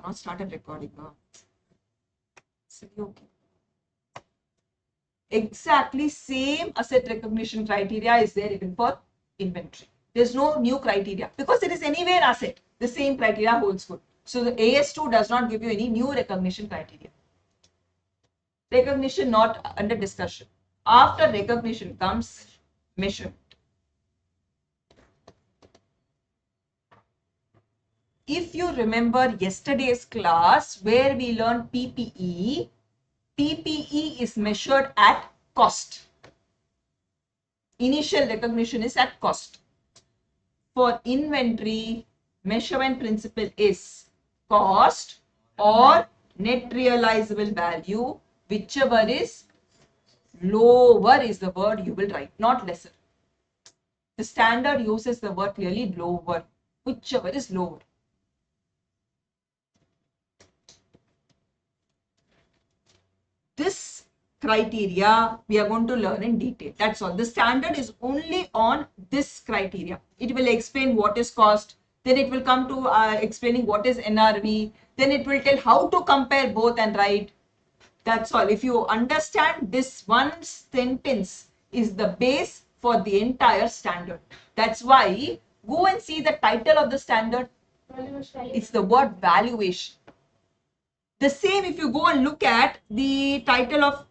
not started recording. Okay. Exactly same asset recognition criteria is there even for inventory. There's no new criteria because it is anyway an asset. The same criteria holds good. So the AS2 does not give you any new recognition criteria. Recognition not under discussion. After recognition comes measurement. If you remember yesterday's class where we learned PPE, PPE is measured at cost. Initial recognition is at cost. For inventory, measurement principle is cost or net realizable value, whichever is lower is the word you will write, not lesser. The standard uses the word clearly lower, whichever is lower. This criteria we are going to learn in detail. That's all. The standard is only on this criteria. It will explain what is cost. Then it will come to explaining what is NRV. Then it will tell how to compare both and write. That's all. If you understand this one sentence is the base for the entire standard. That's why go and see the title of the standard. It's the word valuation. The same if you go and look at the title of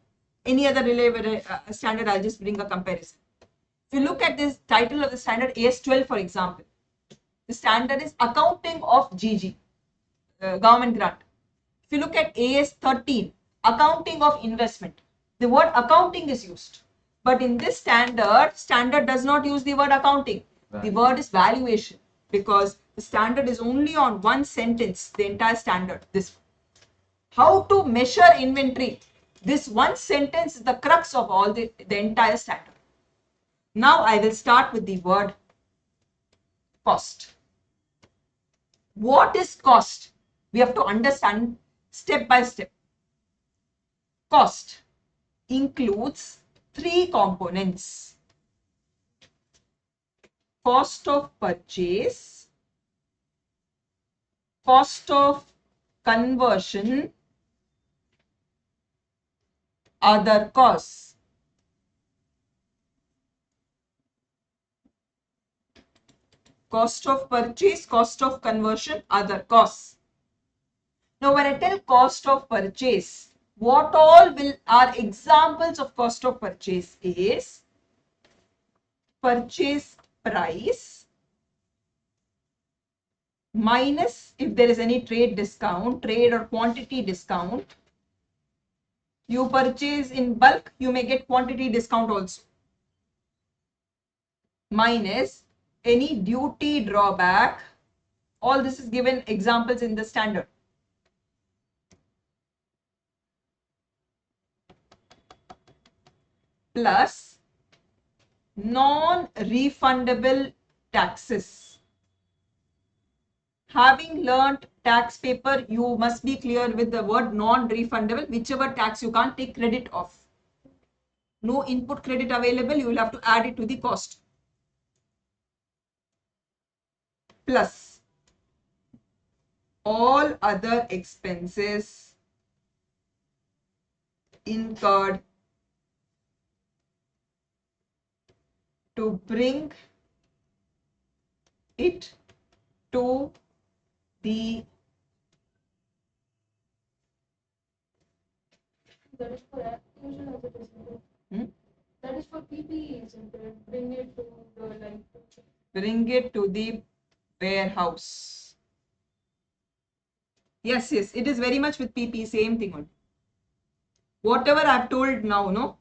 any other related standard, I'll just bring a comparison. If you look at this title of the standard AS12, for example, the standard is accounting of GG, government grant. If you look at AS13, accounting of investment, the word accounting is used. But in this standard does not use the word accounting. The word is valuation because the standard is only on one sentence, the entire standard, this one. How to measure inventory. This one sentence is the crux of all the entire standard. Now I will start with the word cost. What is cost? We have to understand step by step. Cost includes three components. Cost of purchase, cost of conversion, other costs. Cost of purchase, cost of conversion, other costs. Now when I tell cost of purchase, what all are examples of cost of purchase is purchase price minus if there is any trade discount, trade or quantity discount. You purchase in bulk, you may get quantity discount also. Minus any duty drawback. All this is given examples in the standard. Plus non-refundable taxes. Having learnt tax paper, you must be clear with the word non-refundable, whichever tax you can't take credit of. No input credit available, you will have to add it to the cost. Plus all other expenses incurred to bring it to the that is for acquisition as it is. That is for PPE, isn't it? Bring it to the bring it to the warehouse. Yes, it is very much with PP, same thing only. Whatever I've told now, no,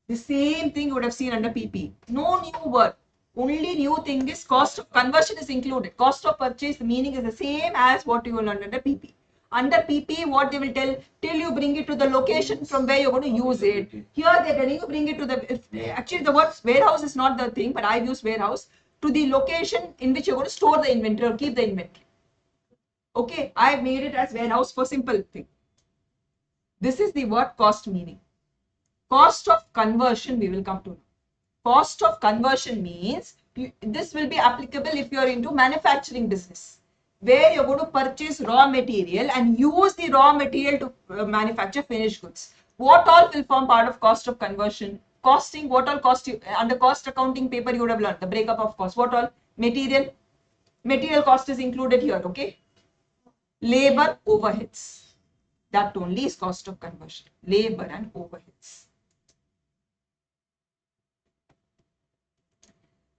the same thing you would have seen under PP. No new word. Only new thing is cost of conversion is included. Cost of purchase, the meaning is the same as what you will learn under PP. Under PP, what they will tell, till you bring it to the location from where you're going to use it. Here they're telling you bring it to the, actually the word warehouse is not the thing, but I've used warehouse, to the location in which you're going to store the inventory or keep the inventory. Okay, I've made it as warehouse for simple thing. This is the word cost meaning. Cost of conversion we will come to. Cost of conversion means this will be applicable if you are into manufacturing business. where you're going to purchase raw material and use the raw material to manufacture finished goods. What all will form part of cost of conversion? Costing, what all cost you, under cost accounting paper you would have learned, the breakup of cost. What all? Material cost is included here, okay? Labor, overheads. That only is cost of conversion. Labor and overheads.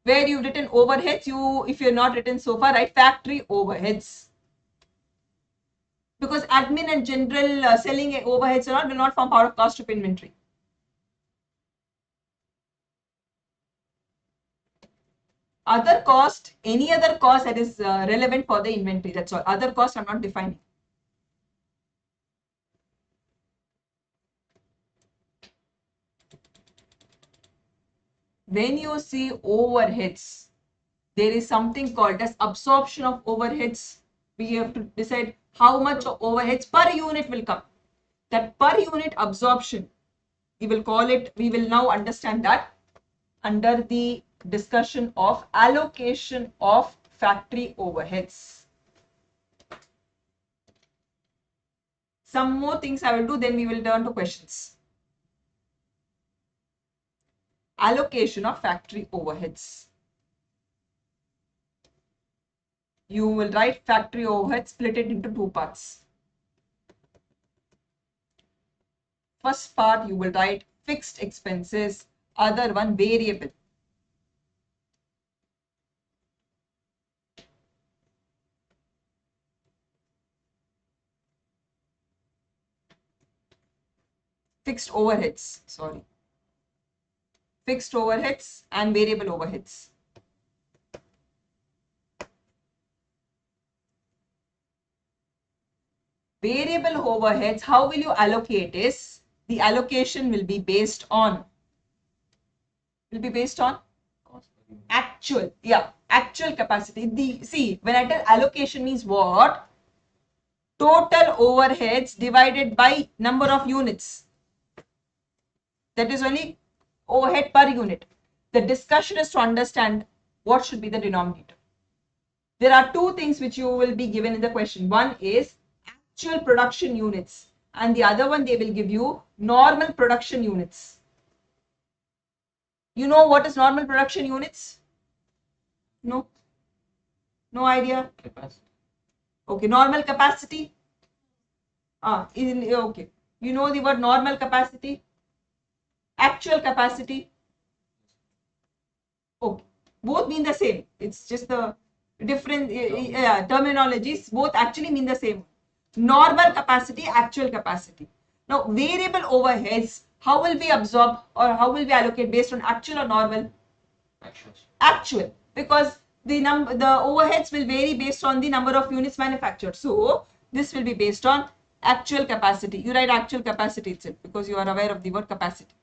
Where you've written overheads, if you're not written so far, write factory overheads. Because admin and general selling overheads will not form part of cost of inventory. Other cost, any other cost that is relevant for the inventory, that's all. Other cost I'm not defining. When you see overheads, there is something called as absorption of overheads. We have to decide how much overheads per unit will come. That per unit absorption, we will call it, we will now understand that under the discussion of allocation of factory overheads. Some more things I will do, then we will turn to questions. Allocation of factory overheads. You will write factory overhead, split it into two parts. First part you will write fixed expenses, other one variable. Fixed overheads, sorry. Fixed overheads and variable overheads. Variable overheads, how will you allocate is, the allocation will be based on actual, actual capacity. See, when I tell allocation means what? Total overheads divided by number of units. That is only overhead per unit. The discussion is to understand what should be the denominator. There are two things which you will be given in the question. One is actual production units, and the other one they will give you normal production units. You know what is normal production units? No? No idea? Capacity. Okay, normal capacity? Okay. You know the word normal capacity? Actual capacity? Okay. Both mean the same. It's just the different terminologies. Both actually mean the same. Normal capacity, actual capacity. Now, variable overheads, how will we absorb or how will we allocate based on actual or normal? Actual, because the overheads will vary based on the number of units manufactured. So this will be based on actual capacity. You write actual capacity itself because you are aware of the word capacity.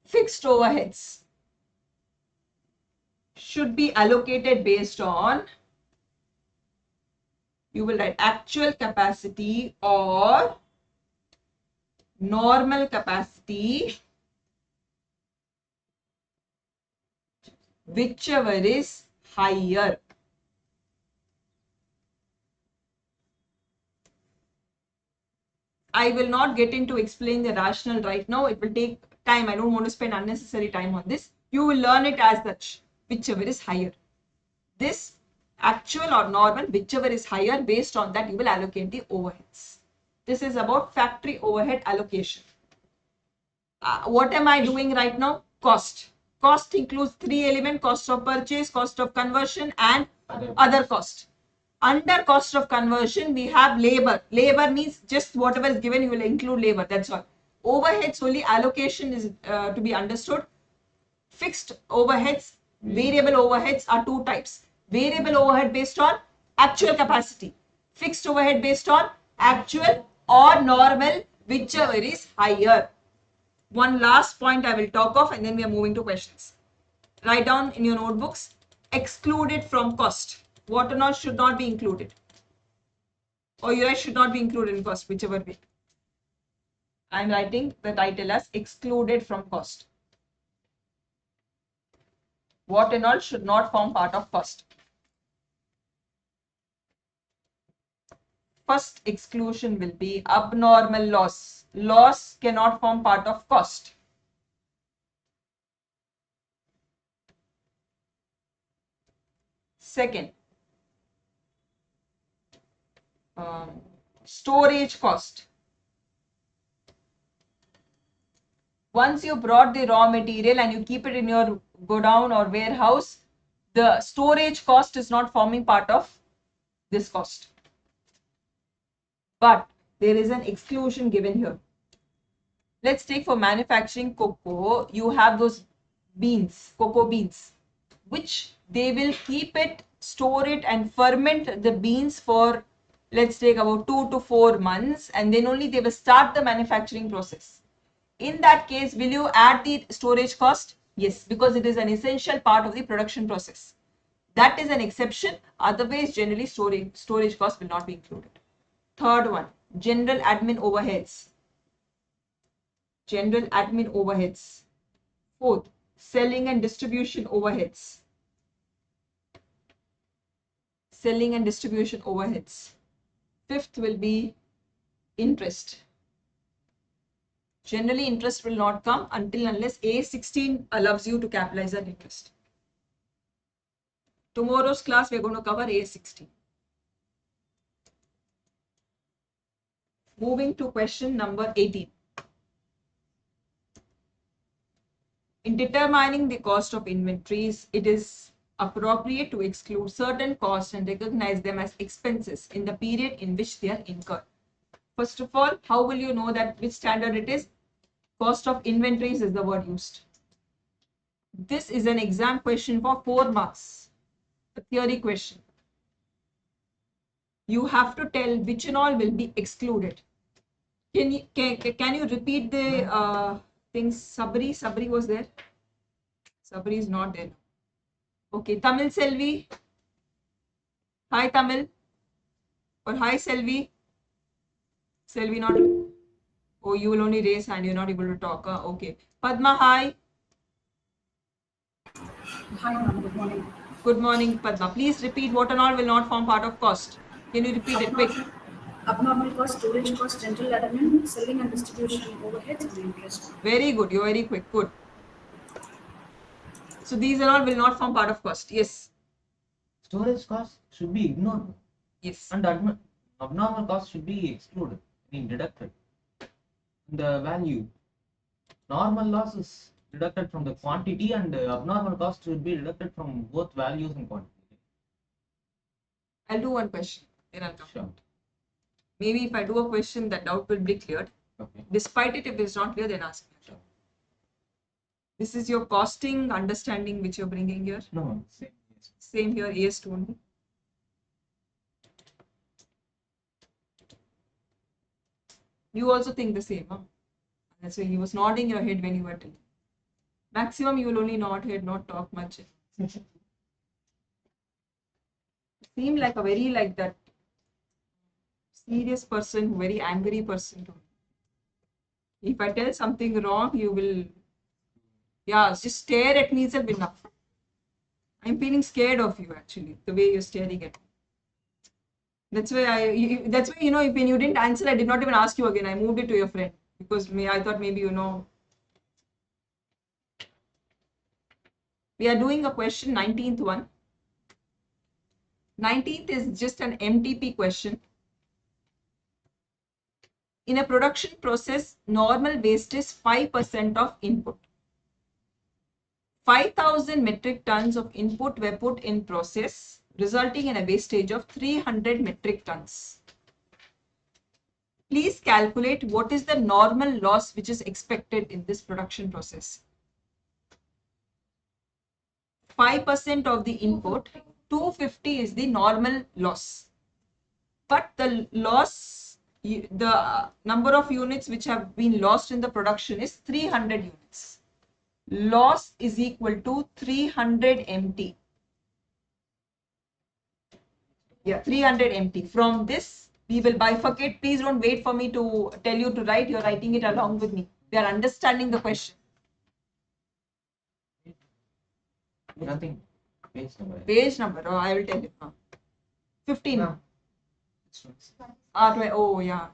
Fixed overheads should be allocated based on, you will write actual capacity or normal capacity, whichever is higher. I will not get into explain the rationale right now. It will take time. I don't want to spend unnecessary time on this. You will learn it as such, whichever is higher. This actual or normal, whichever is higher, based on that you will allocate the overheads. This is about factory overhead allocation. What am I doing right now? Cost. Cost includes three elements: cost of purchase, cost of conversion, and other cost. Under cost of conversion, we have labor. Labor means just whatever is given, you will include labor. That's all. Overheads only allocation is to be understood. Fixed overheads, variable overheads are two types. Variable overhead based on actual capacity. Fixed overhead based on actual or normal, whichever is higher. One last point I will talk of and then we are moving to questions. Write down in your notebooks, excluded from cost. What or not should not be included. Or you write should not be included in cost, whichever way. I'm writing the title as excluded from cost. What and all should not form part of cost? First exclusion will be abnormal loss. Loss cannot form part of cost. Second, storage cost. Once you brought the raw material and you keep it in your godown or warehouse, the storage cost is not forming part of this cost. But there is an exclusion given here. Let's take for manufacturing cocoa, you have those beans, cocoa beans, which they will keep it, store it and ferment the beans for, let's take about 2 to 4 months, and then only they will start the manufacturing process. In that case, will you add the storage cost? Yes, because it is an essential part of the production process. That is an exception. Otherwise, generally storage cost will not be included. Third one, general admin overheads. General admin overheads. Fourth, selling and distribution overheads. Selling and distribution overheads. Fifth will be interest. Generally, interest will not come until unless A16 allows you to capitalize that interest. Tomorrow's class, we're going to cover A16. Moving to question number 18. In determining the cost of inventories, it is appropriate to exclude certain costs and recognize them as expenses in the period in which they are incurred. First of all, how will you know that which standard it is? Cost of inventories is the word used. This is an exam question for 4 marks, a theory question. You have to tell which and all will be excluded. Can you repeat the things? Sabri was there. Sabri is not there. Okay, Tamil Selvi. Hi Tamil. Or hi Selvi. Selvi not. Oh, you will only raise hand. You're not able to talk. Okay. Padma, hi. Hi, ma'am. Good morning. Good morning, Padma. Please repeat what and all will not form part of cost. Can you repeat it quick? Abnormal cost, storage cost, general admin, selling and distribution overheads, and interest. Very good. You're very quick. Good. So these and all will not form part of cost. Yes. Storage cost should be ignored. Yes. And abnormal cost should be excluded, deducted. The value. Normal loss is deducted from the quantity, and abnormal cost should be deducted from both values and quantity. I'll do one question. Then I'll come. Sure. Maybe if I do a question, that doubt will be cleared. Okay. Despite it, if it's not clear, then ask me. Sure. This is your costing understanding which you're bringing here. No, same. Yes. Same here, AS2 only. You also think the same, huh? That's why he was nodding your head when you were telling. Maximum, you will only nod head, not talk much. Seem like a very like that serious person, very angry person to me. If I tell something wrong, you will, yeah, just stare at me itself enough. I'm feeling scared of you actually, the way you're staring at me. That's why that's why, you know, when you didn't answer, I did not even ask you again. I moved it to your friend because I thought maybe, you know. We are doing a question, 19th one. 19th is just an MTP question. In a production process, normal waste is 5% of input. 5,000 metric tons of input were put in process, resulting in a wastage of 300 metric tons. Please calculate what is the normal loss which is expected in this production process. 5% of the input, 250 is the normal loss. But the loss, the number of units which have been lost in the production is 300 units. Loss is equal to 300 MT. Yeah, 300 MT. From this, We will bifurcate. Please don't wait for me to tell you to write. You're writing it along with me. We are understanding the question. Nothing. Page number. Page number. Oh, I will tell you. 15. No. It's not- Oh, yeah.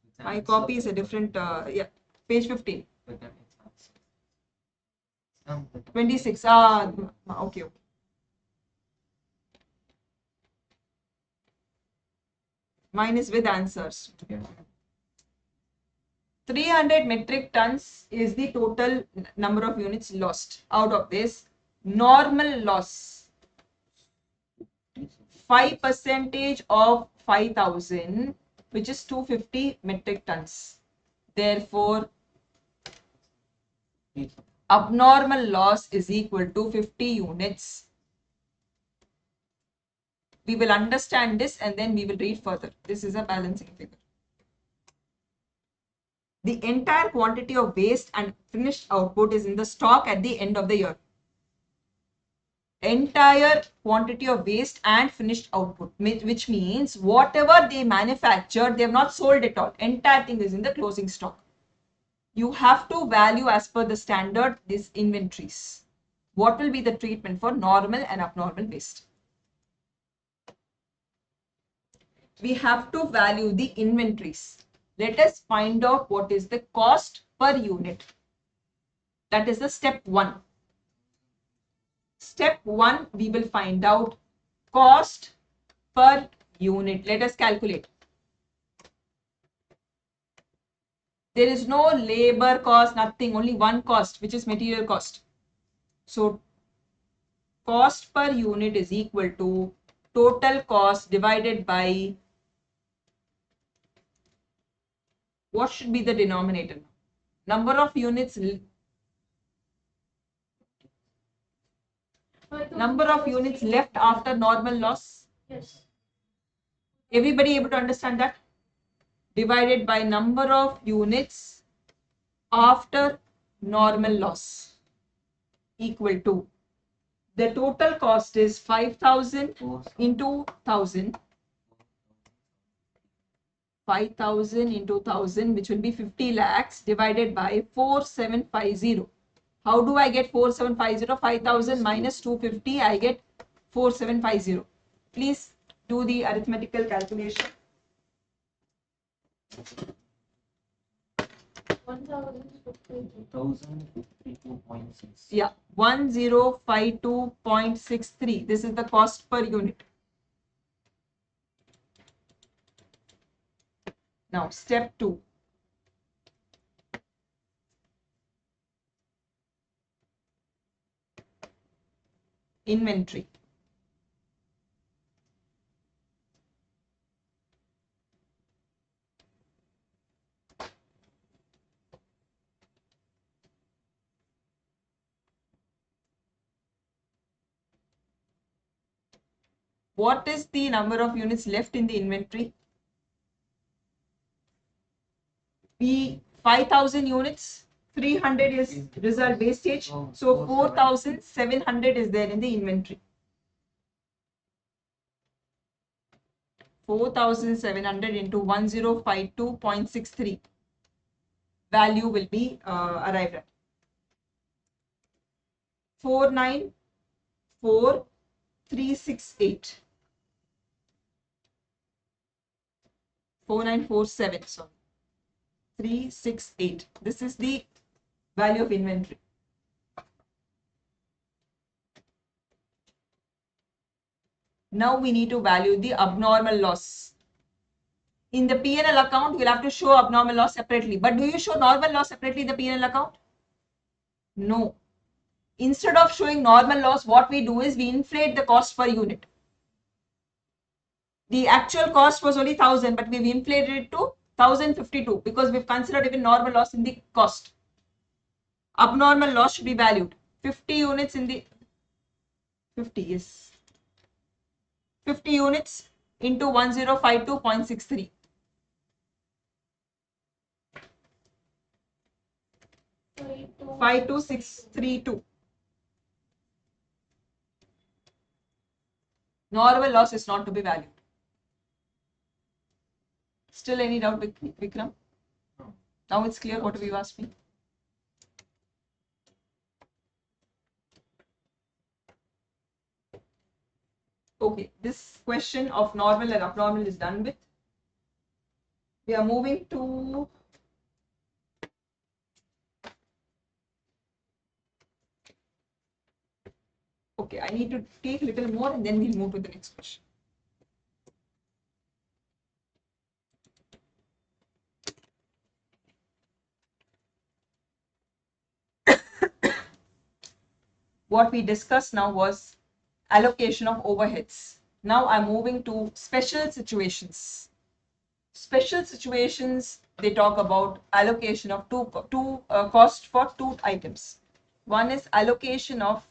it's My answer. copy is a different, yeah. Page 15. But then it's answer. Number. 26. Okay. Mine is with answers. Yeah. 300 metric tons is the total number of units lost. Out of this, normal loss, 5% of 5,000, which is 250 metric tons. Therefore, abnormal loss is equal to 50 units. We will understand this and then we will read further. This is a balancing figure. The entire quantity of waste and finished output is in the stock at the end of the year. Entire quantity of waste and finished output, which means whatever they manufactured, they have not sold it all. Entire thing is in the closing stock. You have to value as per the standard these inventories. What will be the treatment for normal and abnormal waste? We have to value the inventories. Let us find out what is the cost per unit. That is the step 1. Step 1, we will find out cost per unit. Let us calculate. There is no labor cost, nothing, only one cost, which is material cost. So, cost per unit is equal to total cost divided by, what should be the denominator? Number of units, left after normal loss. Yes. Everybody able to understand that? Divided by number of units after normal loss equal to, the total cost is 5,000 into 1,000. 5,000 into 1,000, which will be 50 lakhs, divided by 4750. How do I get 4750? 5,000 minus 250, I get 4750. Please do the arithmetical calculation. 1052.6. Yeah, 1052.63. This is the cost per unit. Now, step 2. Inventory. What is the number of units left in the inventory? 5,000 units, 300 is result wastage, so 4,700 is there in the inventory. 4,700 into 1052.63 value will be arrived at 494,368. 4947, sorry. 368. This is the value of inventory. Now we need to value the abnormal loss. In the P&L account, you'll have to show abnormal loss separately. But do you show normal loss separately in the P&L account? No. Instead of showing normal loss, what we do is we inflate the cost per unit. The actual cost was only 1,000, but we've inflated it to 1,052 because we've considered even normal loss in the cost. Abnormal loss should be valued 50 units in the 50, yes, 50 units into 1052.63. So 52632. Normal loss is not to be valued. Still any doubt, Vikram? No. Now it's clear what you asked me. Okay, this question of normal and abnormal is done with. We are moving to okay, I need to take a little more and then we'll move to the next question. What we discussed now was allocation of overheads. Now I'm moving to special situations. Special situations, they talk about allocation of two cost for two items. One is allocation of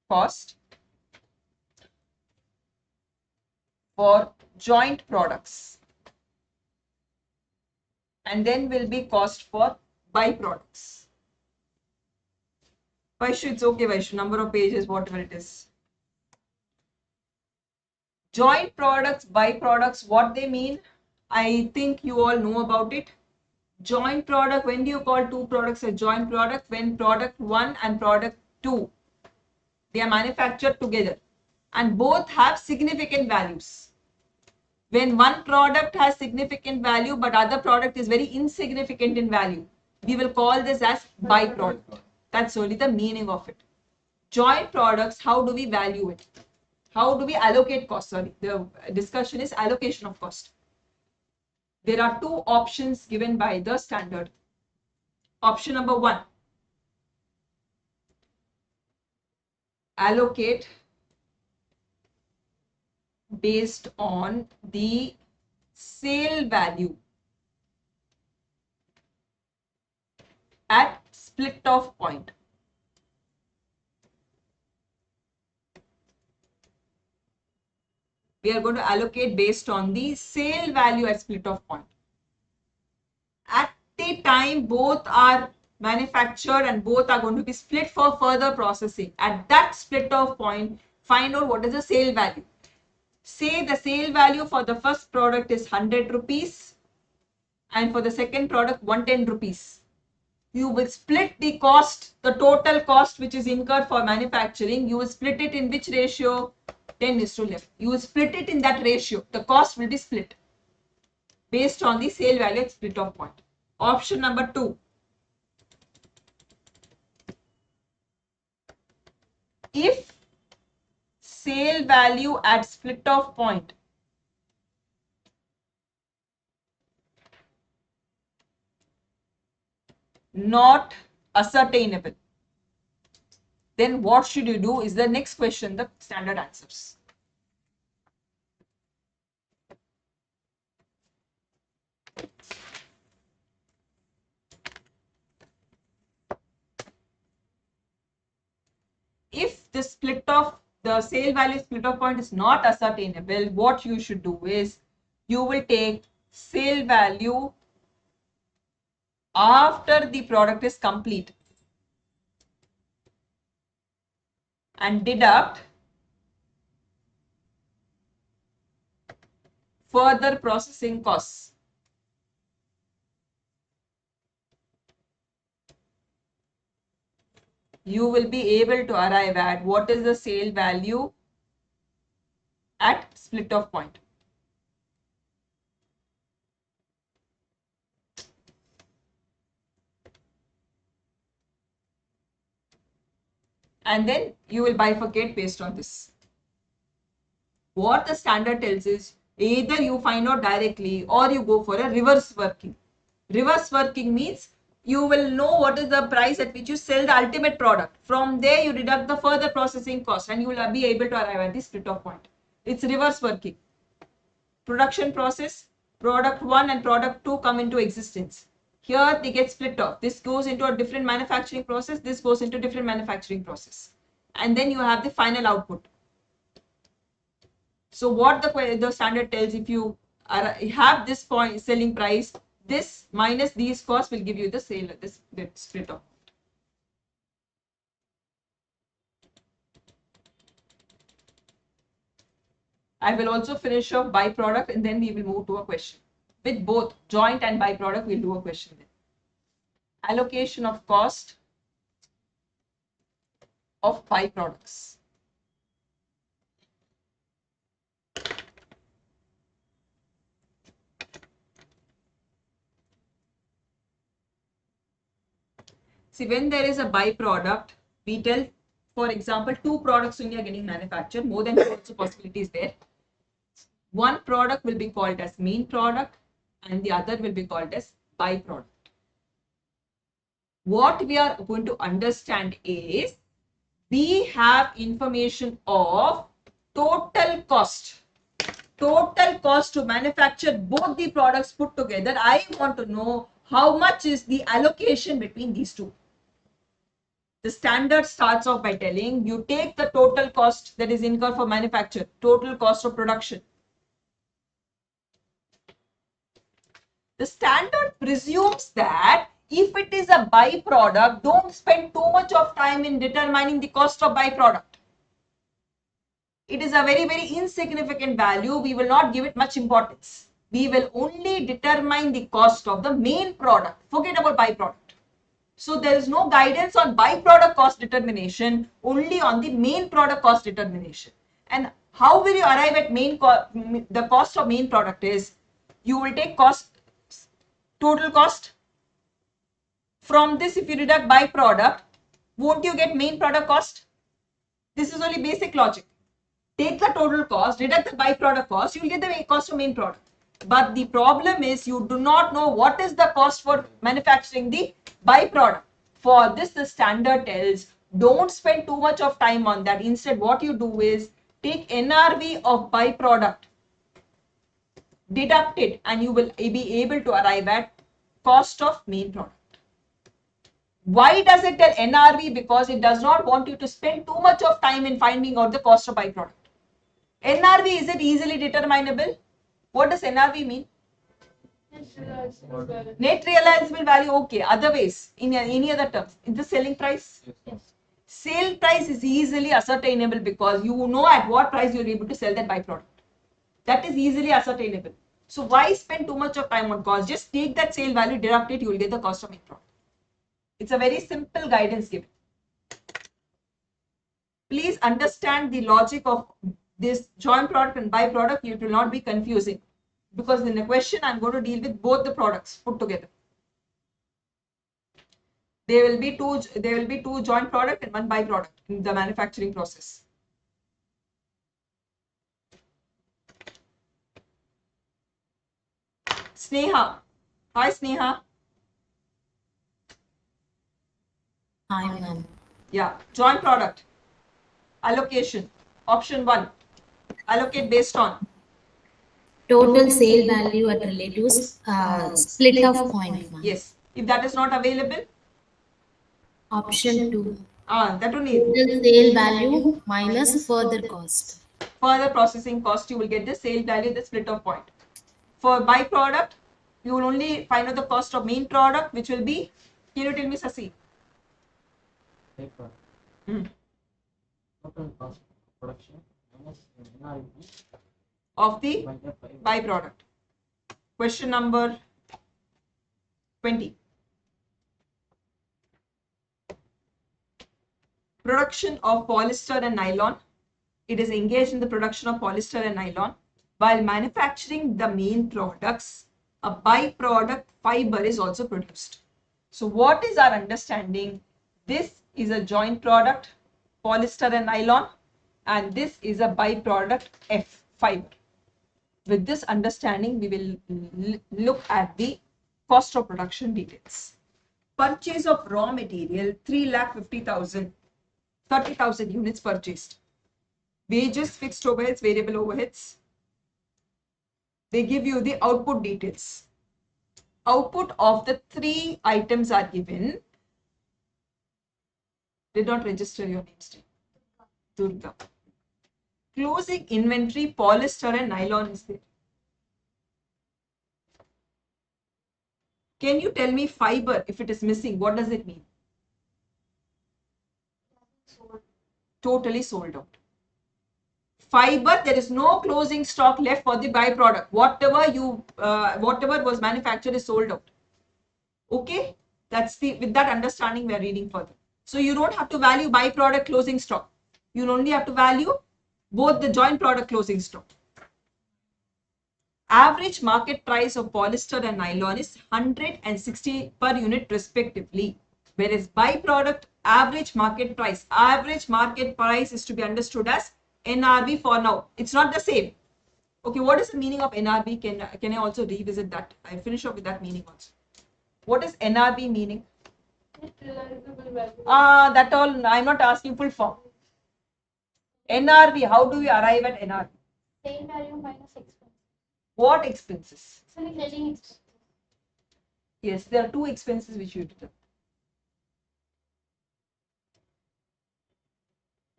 cost for joint products, and then will be cost for byproducts. Vaishu, it's okay, Vaishu, number of pages, whatever it is. Joint products, byproducts, what they mean, I think you all know about it. Joint product, when do you call two products a joint product? When product 1 and product 2, they are manufactured together and both have significant values. When one product has significant value but other product is very insignificant in value, we will call this as byproduct. That's only the meaning of it. Joint products, how do we value it? How do we allocate cost? Sorry, the discussion is allocation of cost. There are two options given by the standard. Option number 1, allocate based on the sale value at split off point. We are going to allocate based on the sale value at split off point. At the time both are manufactured and both are going to be split for further processing. At that split off point, find out what is the sale value. Say the sale value for the first product is 100 rupees and for the second product 110 rupees. You will split the cost, the total cost which is incurred for manufacturing, you will split it in which ratio? 10:11. You will split it in that ratio. The cost will be split based on the sale value at split off point. Option number 2. If sale value at split off point not ascertainable, then what should you do is the next question the standard answers. If the sale value split off point is not ascertainable, what you should do is you will take sale value after the product is complete and deduct further processing costs. You will be able to arrive at what is the sale value at split off point. And then you will bifurcate based on this. What the standard tells is either you find out directly or you go for a reverse working. Reverse working means you will know what is the price at which you sell the ultimate product. From there you deduct the further processing cost and you will be able to arrive at the split off point. It's reverse working. Production process, product 1 and product 2 come into existence. Here they get split off. This goes into a different manufacturing process. This goes into different manufacturing process. And then you have the final output. So what the standard tells, if you have this point selling price, this minus these costs will give you the sale, this split off. I will also finish off byproduct and then we will move to a question. With both joint and byproduct, we'll do a question then. Allocation of cost of byproducts. See, when there is a byproduct, we tell, for example, two products only are getting manufactured, more than two also possibilities there. One product will be called as main product and the other will be called as byproduct. What we are going to understand is we have information of total cost. Total cost to manufacture both the products put together. I want to know how much is the allocation between these two. The standard starts off by telling you take the total cost that is incurred for manufacture, total cost of production. The standard presumes that if it is a byproduct, don't spend too much of time in determining the cost of byproduct. It is a very, very insignificant value. We will not give it much importance. We will only determine the cost of the main product. Forget about byproduct. So there is no guidance on byproduct cost determination, only on the main product cost determination. And how will you arrive at the cost of main product is, you will take total cost. From this, if you deduct byproduct, won't you get main product cost? This is only basic logic. Take the total cost, deduct the byproduct cost, you will get the cost of main product. But the problem is you do not know what is the cost for manufacturing the byproduct. For this, the standard tells don't spend too much of time on that. Instead, what you do is take NRV of byproduct, deduct it, and you will be able to arrive at cost of main product. Why does it tell NRV? Because it does not want you to spend too much of time in finding out the cost of byproduct. NRV, is it easily determinable? What does NRV mean? Net realizable value. Okay. Other ways, in any other terms, in the selling price? Yes. Sale price is easily ascertainable because you know at what price you are able to sell that byproduct. That is easily ascertainable. So why spend too much of time on cost? Just take that sale value, deduct it, you will get the cost of main product. It's a very simple guidance given. Please understand the logic of this joint product and byproduct. It will not be confusing because in the question I'm going to deal with both the products put together. There will be two joint product and one byproduct in the manufacturing process. Sneha. Hi, Sneha. Hi, ma'am. Yeah, joint product. Allocation. Option 1. Allocate based on Total sale value at relatives, split of point, ma'am. yes. If that is not available, Option 2. that only Total sale value minus further cost. further processing cost, you will get the sale value, the split of point. For byproduct, you will only find out the cost of main product, which will be, can you tell me, Sasi? Total cost of production minus NRV Of the by byproduct. Question number 20. Production of polyester and nylon. It is engaged in the production of polyester and nylon. While manufacturing the main products, a byproduct fiber is also produced. So what is our understanding? This is a joint product, polyester and nylon, and this is a byproduct F, fiber. With this understanding, we will look at the cost of production details. Purchase of raw material, 3,50,000, 30,000 units purchased. Wages, fixed overheads, variable overheads. They give you the output details. Output of the 3 items are given. Did not register your name, Steve. Durga. Closing inventory, polyester and nylon is there. Can you tell me fiber, if it is missing, what does it mean? Totally sold out. Fiber, there is no closing stock left for the byproduct. Whatever was manufactured is sold out. Okay, with that understanding we are reading further. So you don't have to value byproduct closing stock. You only have to value both the joint product closing stock. Average market price of polyester and nylon is 160 per unit respectively. Whereas byproduct average market price is to be understood as NRV for now. It's not the same. Okay, what is the meaning of NRV? Can I also revisit that? I finish up with that meaning also. What is NRV meaning? Net realizable value. That all, I'm not asking full form. NRV, how do we arrive at NRV? Sale value minus expense. What expenses? Selling expense. Yes, there are two expenses which you determine.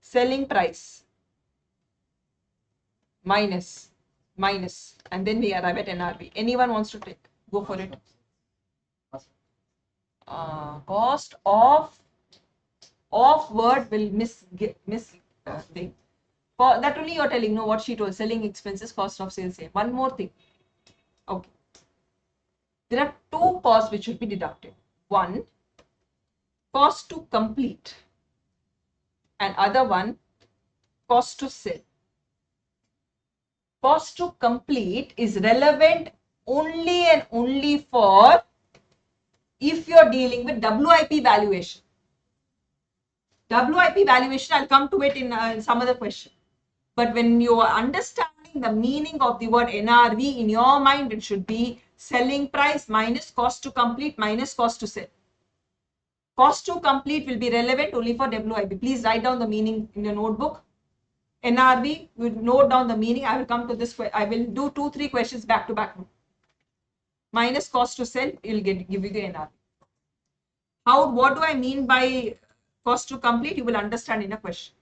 Selling price minus, and then we arrive at NRV. Anyone wants to take? Go for it. Cost of word will miss thing. For that only you're telling, no, what she told, selling expenses, cost of sales. One more thing. Okay. There are two costs which should be deducted. One, cost to complete, and other one, cost to sell. Cost to complete is relevant only and only for if you're dealing with WIP valuation. WIP valuation, I'll come to it in some other question. But when you are understanding the meaning of the word NRV, in your mind, it should be selling price minus cost to complete minus cost to sell. Cost to complete will be relevant only for WIP. Please write down the meaning in your notebook. NRV, you note down the meaning. I will come to this. I will do 2-3 questions back to back. Minus cost to sell, it will give you the NRV. What do I mean by cost to complete? You will understand in a question.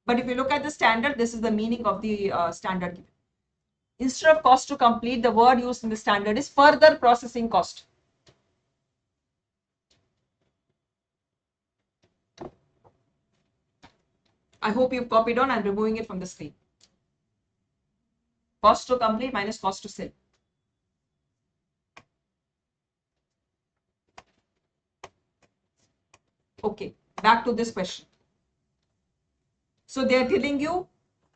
But if you look at the standard, this is the meaning of the standard given. Instead of cost to complete, the word used in the standard is further processing cost. I hope you've copied on. I'm removing it from the screen. Cost to complete minus cost to sell. Okay, back to this question. So they are telling you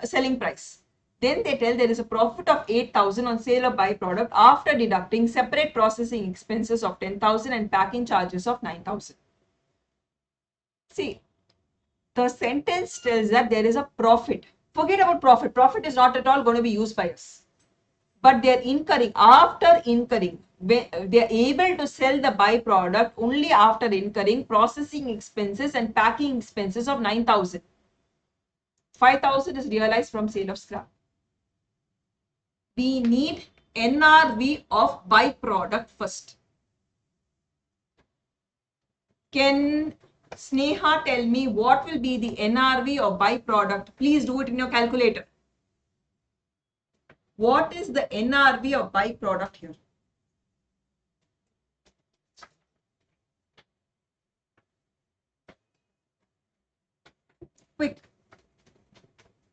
a selling price. Then they tell there is a profit of 8,000 on sale of byproduct after deducting separate processing expenses of 10,000 and packing charges of 9,000. See, the sentence tells that there is a profit. Forget about profit. Profit is not at all going to be used by us. But they are incurring, after incurring, they are able to sell the byproduct only after incurring processing expenses and packing expenses of 9,000. 5,000 is realized from sale of scrap. We need NRV of byproduct first. Can Sneha tell me what will be the NRV of byproduct? Please do it in your calculator. What is the NRV of byproduct here? Quick.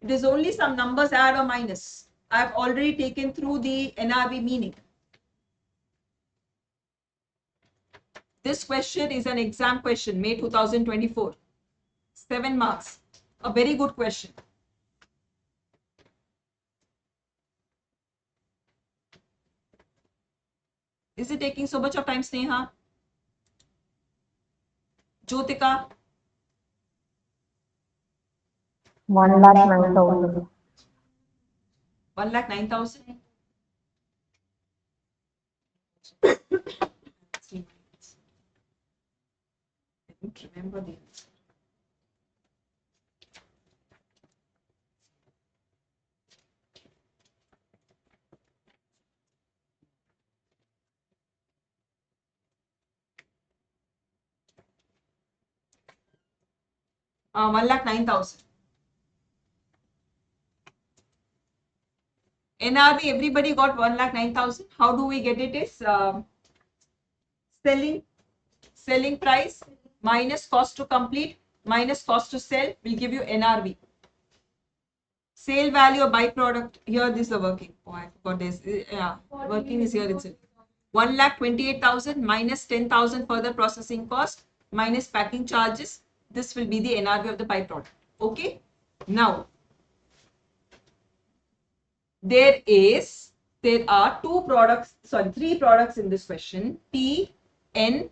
It is only some numbers, add or minus. I have already taken through the NRV meaning. This question is an exam question, May 2024. 7 marks. A very good question. Is it taking so much of time, Sneha? Jyotika? 1,09,000. 1,09,000? I don't remember the answer. Uh, 1,09,000. NRV, everybody got 1,09,000. How do we get it? Is selling price minus cost to complete minus cost to sell will give you NRV. Sale value of byproduct. Here this is the working. Oh, I forgot this. Yeah, working is here itself. 1,28,000 minus 10,000 further processing cost minus packing charges. This will be the NRV of the byproduct. Okay. Now, there are three products in this question, P, N,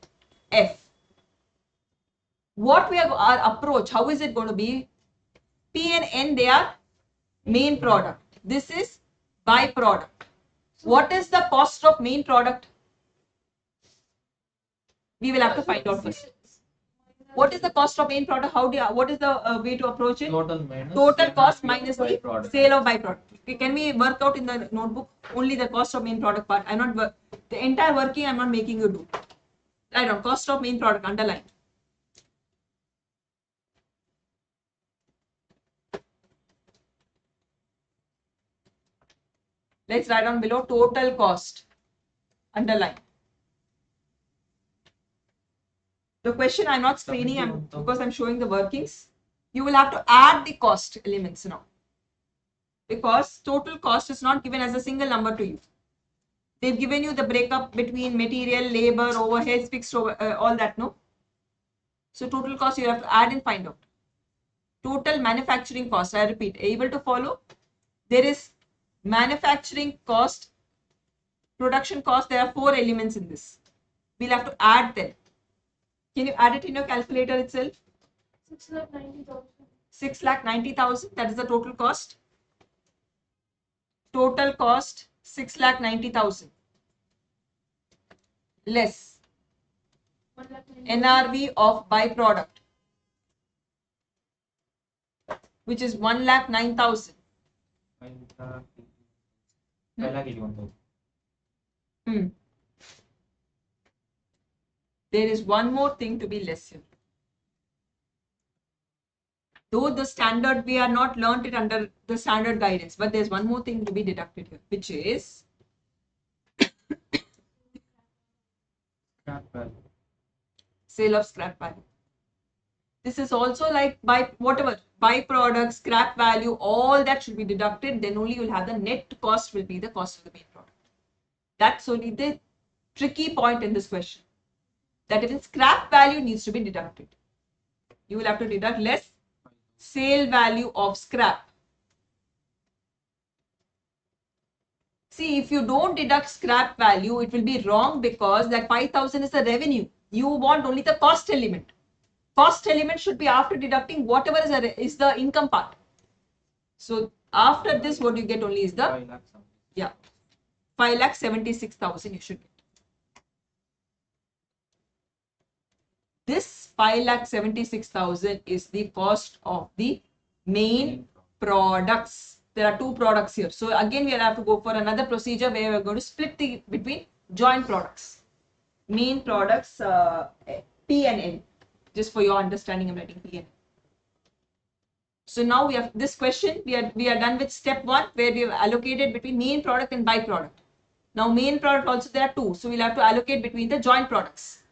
F. What our approach, how is it going to be? P and N, they are main product. This is byproduct. What is the cost of main product? We will have to find out first. What is the cost of main product? What is the way to approach it? Total cost minus the sale of byproduct. Okay, can we work out in the notebook only the cost of main product part? The entire working I'm not making you do. Write down cost of main product, underline. Let's write down below total cost, underline. The question I'm not screening because I'm showing the workings. You will have to add the cost elements now. Because total cost is not given as a single number to you. They've given you the breakup between material, labor, overheads, fixed all that, no? So total cost you have to add and find out. Total manufacturing cost, I repeat, able to follow? There is manufacturing cost, production cost, there are 4 elements in this. We'll have to add them. Can you add it in your calculator itself? 6,90,000. 6,90,000, that is the total cost. Total cost 6,90,000 less 1,90,000. NRV of byproduct, which is 1,09,000. 5,81,000. There is one more thing to be less here. Though the standard, we are not learnt it under the standard guidance, but there's one more thing to be deducted here, which is Scrap value. sale of scrap value. This is also like byproduct, scrap value, all that should be deducted. Then only you'll have the net cost will be the cost of the main product. That's only the tricky point in this question. That even scrap value needs to be deducted. You will have to deduct less sale value of scrap. See, if you don't deduct scrap value, it will be wrong because that 5,000 is the revenue. You want only the cost element. Cost element should be after deducting whatever is the income part. So after this, what you get only is the 5 lakhs. 5,76,000 you should get. This 5,76,000 is the cost of the main products. There are 2 products here. So again, we will have to go for another procedure where we are going to split between joint products. Main products, P and N. Just for your understanding, I'm writing P and N. So now we have this question. We are done with step 1 where we have allocated between main product and byproduct. Now main product also there are 2. So we'll have to allocate between the joint products.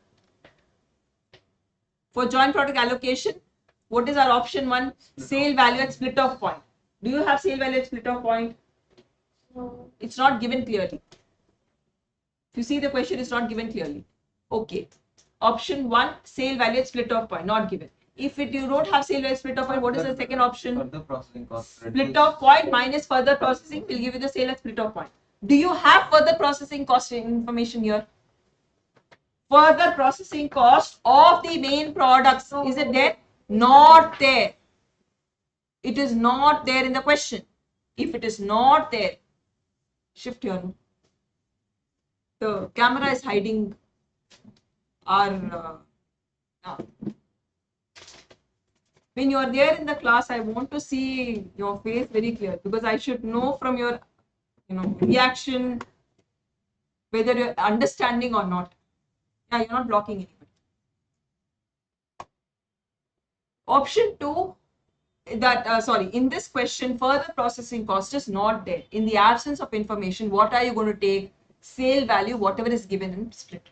For joint product allocation, what is our option 1? Sale value at split off point. Do you have sale value at split off point? No. It's not given clearly. If you see the question, is not given clearly. Okay. Option 1, sale value at split off point, not given. If you don't have sale value at split off point, what is the second option? Further processing cost. Split off point minus further processing will give you the sale at split off point. Do you have further processing cost information here? Further processing cost of the main products, is it there? Not there. It is not there in the question. If it is not there, shift here. The camera is hiding our when you are there in the class, I want to see your face very clear because I should know from your reaction whether you're understanding or not. Yeah, you're not blocking anybody. Option 2, in this question, further processing cost is not there. In the absence of information, what are you going to take? Sale value, whatever is given and split it.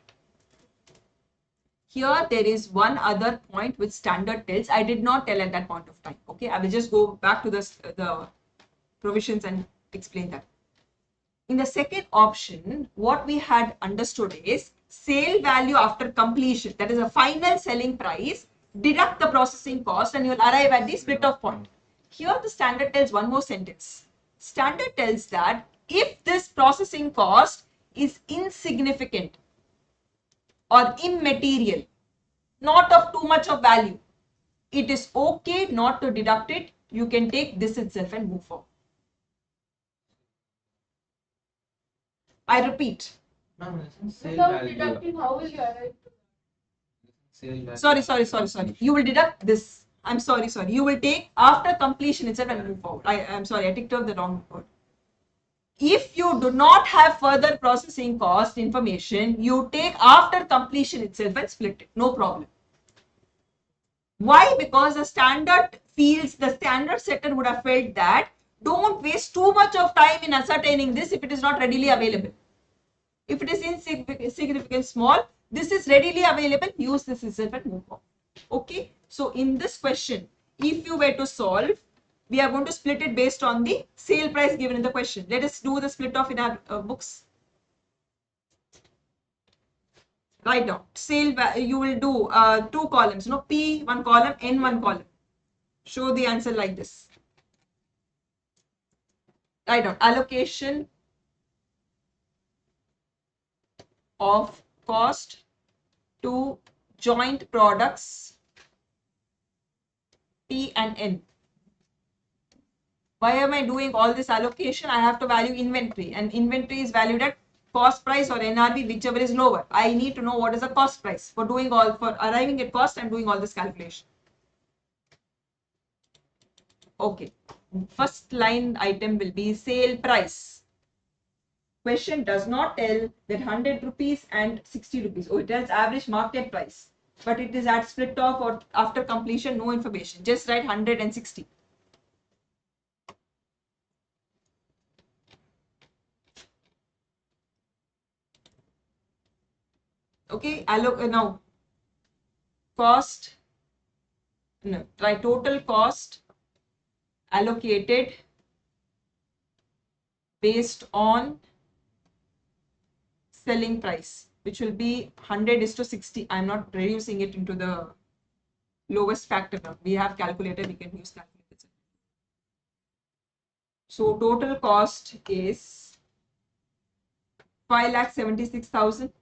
Here, there is one other point which standard tells. I did not tell at that point of time. Okay, I will just go back to the provisions and explain that. In the second option, what we had understood is sale value after completion, that is a final selling price, deduct the processing cost and you'll arrive at the split off point. Here the standard tells one more sentence. Standard tells that if this processing cost is insignificant or immaterial, not of too much of value, it is okay not to deduct it. You can take this itself and move forward. I repeat. Ma'am, isn't sale Without value? deducting, how will you arrive to Sale value. Sorry. You will deduct this. I'm sorry. You will take after completion itself and move forward. I'm sorry, I ticked off the wrong word. If you do not have further processing cost information, you take after completion itself and split it. No problem. Why? Because the standard setter would have felt that don't waste too much of time in ascertaining this if it is not readily available. If it is insignificant small, this is readily available, use this itself and move on. Okay, so in this question, if you were to solve, we are going to split it based on the sale price given in the question. Let us do the split off in our books. Write down sale value. You will do 2 columns, no, P 1 column, N 1 column. Show the answer like this. Write down allocation of cost to joint products P and N. Why am I doing all this allocation? I have to value inventory, and inventory is valued at cost price or NRV, whichever is lower. I need to know what is the cost price. For arriving at cost, I'm doing all this calculation. Okay, first line item will be sale price. Question does not tell that 100 rupees and 60 rupees. Oh, it tells average market price, but it is at split off or after completion, no information. Just write 100 and 60. Okay, now cost, no, try total cost allocated based on selling price, which will be 100:60. I'm not reducing it into the lowest factor now. We have calculator, we can use calculator. So total cost is 5,76,000.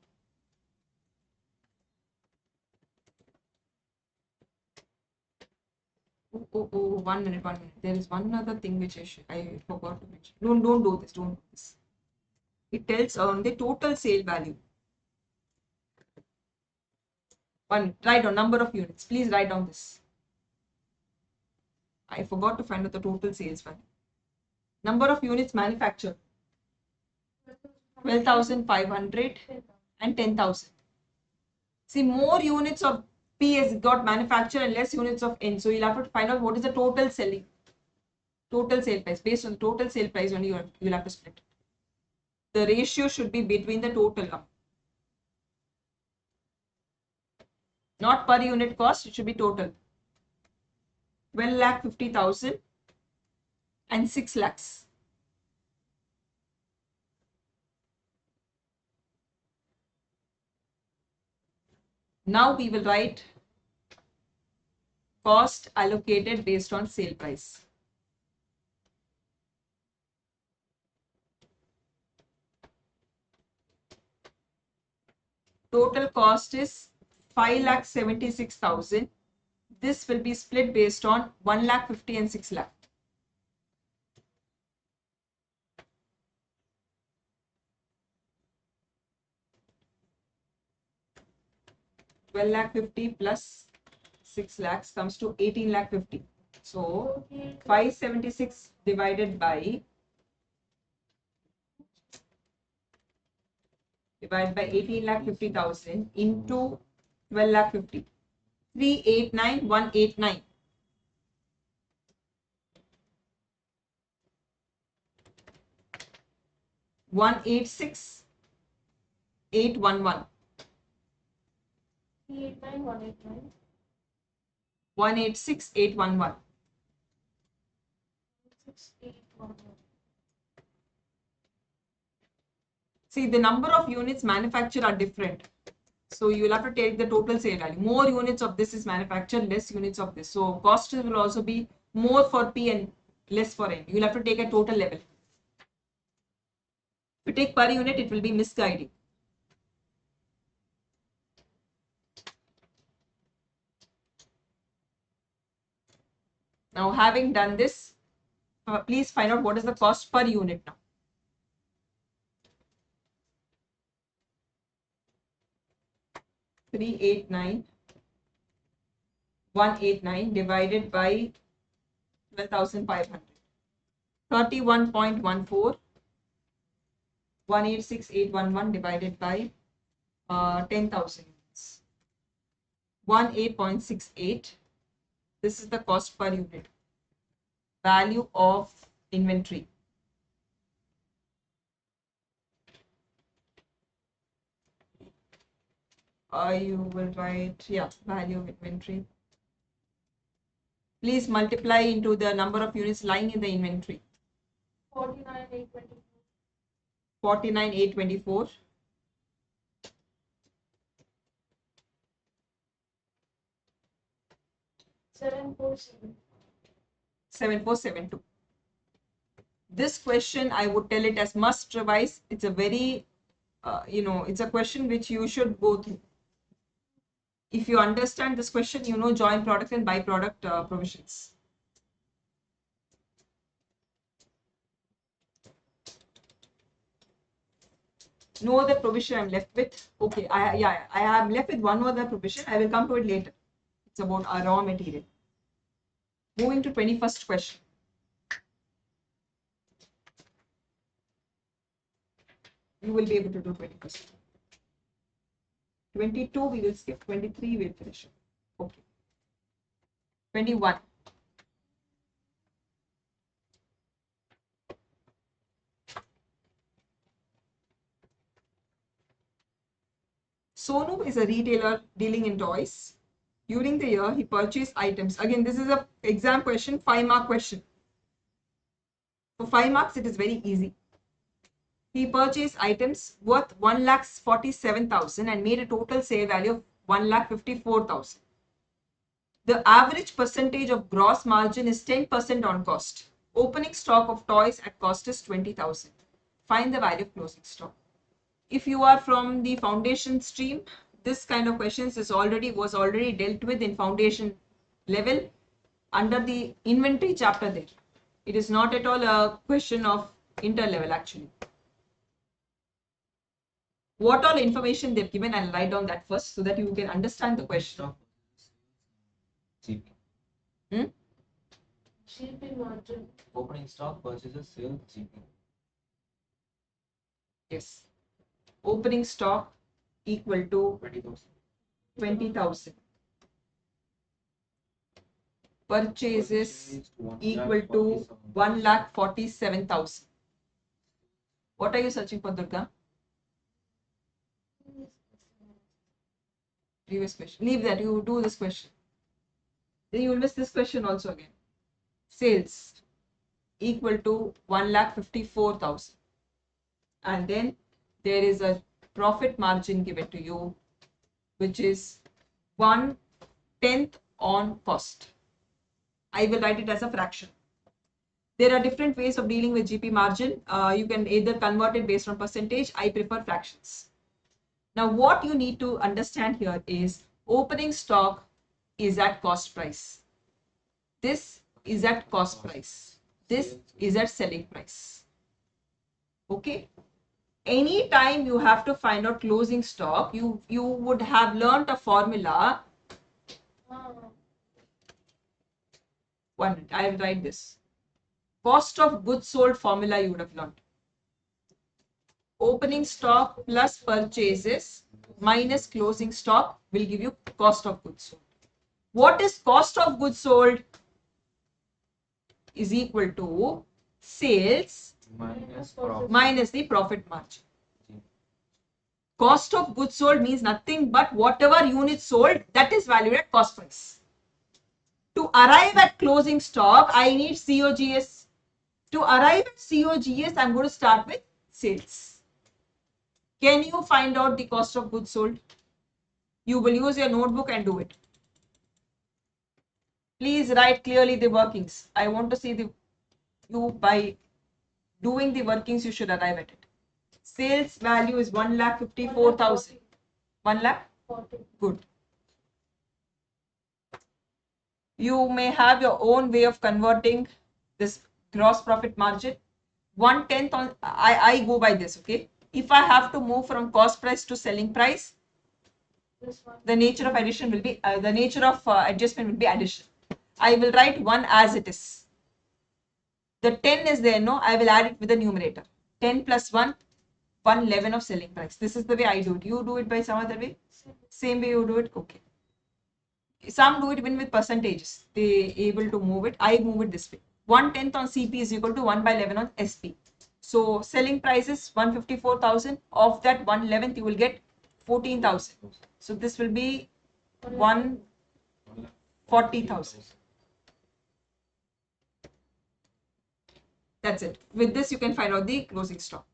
Oh, 1 minute. There is one other thing which I forgot to mention. Don't do this. Don't do this. It tells on the total sale value. Write down number of units. Please write down this. I forgot to find out the total sales value. Number of units manufactured. 12,500 and 10,000. See, more units of P has got manufactured and less units of N. So you'll have to find out what is the total sale price. Based on total sale price only you'll have to split. The ratio should be between the total amount. Not per unit cost, it should be total. 12,50,000 and 6 lakhs. Now we will write cost allocated based on sale price. Total cost is 5,76,000. This will be split based on 1,50,000 and 6 lakh. $12,50,000 plus 6 lakhs comes to 18,50,000. So 576 divided by 18,50,000 into 12,50,000. 389,189. $186,811. 389,189? 186,811. 681. See, the number of units manufactured are different. So you'll have to take the total sale value. More units of this is manufactured, less units of this. So cost will also be more for P and less for N. You'll have to take a total level. If you take per unit, it will be misguiding. Now, having done this, please find out what is the cost per unit now. $389,189 divided by 12,500. 31.14. 186,811 divided by 10,000 units. 18.68. This is the cost per unit. Value of inventory. You will write, yeah, value of inventory. Please multiply into the number of units lying in the inventory. 49,824. 49,824. 747. 7472. This question, I would tell it as must revise. It's a very, it's a question which you should go through. If you understand this question, you know joint product and byproduct provisions. No other provision I'm left with. Okay, I am left with one other provision. I will come to it later. It's about our raw material. Moving to 21st question. You will be able to do 21st. 22 we will skip. 23 we'll finish. Okay. 21. Sonu is a retailer dealing in toys. During the year, he purchased items. Again, this is a exam question, 5-mark question. For 5 marks, it is very easy. He purchased items worth 1,47,000 and made a total sale value of 1,54,000. The average percentage of gross margin is 10% on cost. Opening stock of toys at cost is 20,000. Find the value of closing stock. If you are from the foundation stream, this kind of questions was already dealt with in foundation level under the inventory chapter there. It is not at all a question of inter level actually. What all information they've given, I'll write down that first so that you can understand the question. GP. GP margin. Opening stock, purchases, sales, GP. Yes. Opening stock equal to 20,000. 20,000. Purchases equal to 1,47,000. What are you searching for, Durga? Previous question. Leave that. You do this question. Then you will miss this question also again. Sales equal to 1,54,000. And then there is a profit margin given to you, which is 1/10 on cost. I will write it as a fraction. There are different ways of dealing with GP margin. You can either convert it based on percentage. I prefer fractions. Now, what you need to understand here is opening stock is at cost price. This is at cost price. This is at selling price. Okay. Anytime you have to find out closing stock, you would have learnt a formula. One minute, I will write this. Cost of goods sold formula you would have learnt. Opening stock plus purchases minus closing stock will give you cost of goods sold. What is cost of goods sold? Is equal to sales minus the profit margin. Cost of goods sold means nothing but whatever units sold, that is valued at cost price. To arrive at closing stock, I need COGS. To arrive at COGS, I'm going to start with sales. Can you find out the cost of goods sold? You will use your notebook and do it. Please write clearly the workings. I want to see you by doing the workings, you should arrive at it. Sales value is 1,54,000. 1 lakh? 40. Good. You may have your own way of converting this gross profit margin. 1/10 on, I go by this, okay? If I have to move from cost price to selling price, This one. the nature of addition will be, the nature of adjustment will be addition. I will write 1 as it is. The 10 is there, no? I will add it with the numerator. 10 plus 1, 111 of selling price. This is the way I do it. You do it by some other way? Same way you do it? Okay. Some do it even with percentages. They able to move it. I move it this way. 1/10 on CP is equal to 1/11 on SP. So selling price is 154,000. Of that 1/11th, you will get 14,000. So this will be 140,000. That's it. With this, you can find out the closing stock.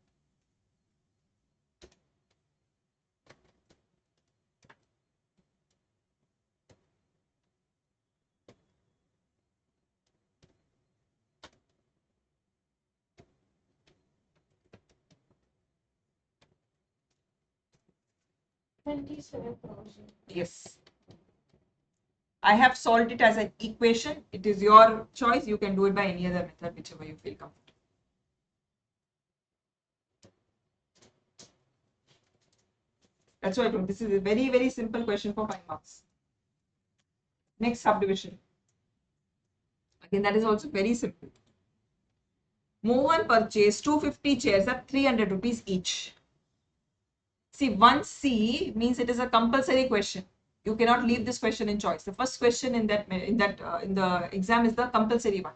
$27,000. Yes. I have solved it as an equation. It is your choice. You can do it by any other method, whichever you feel comfortable. That's why I told. This is a very, very simple question for 5 marks. Next subdivision. Again, that is also very simple. Move and purchase 250 chairs at 300 rupees each. See, 1C means it is a compulsory question. You cannot leave this question in choice. The first question in the exam is the compulsory one.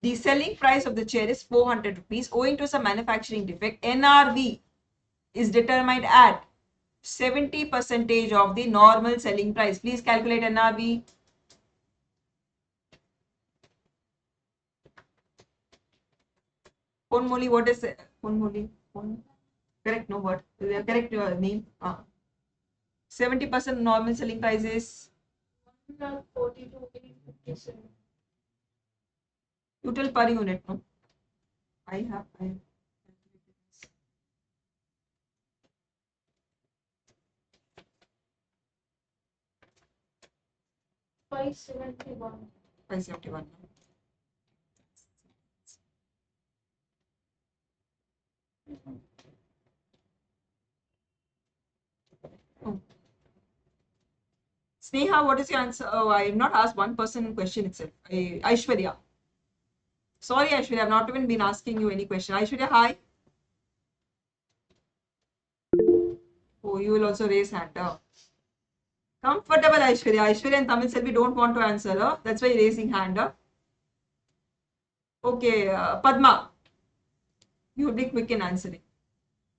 The selling price of the chair is 400 rupees. Owing to some manufacturing defect, NRV is determined at 70% of the normal selling price. Please calculate NRV. Ponmoli, what is it? Ponmoli? Correct, no word. Correct your name. 70% normal selling price is. 142,857. You tell per unit, no? I have. 571. 571. Oh. Sneha, what is your answer? Oh, I have not asked one person question itself. Aishwarya. Sorry, Aishwarya, I have not even been asking you any question. Aishwarya, hi. Oh, you will also raise hand. Comfortable, Aishwarya. Aishwarya and Tamil Selvi don't want to answer. That's why raising hand. Okay, Padma. You will be quick in answering.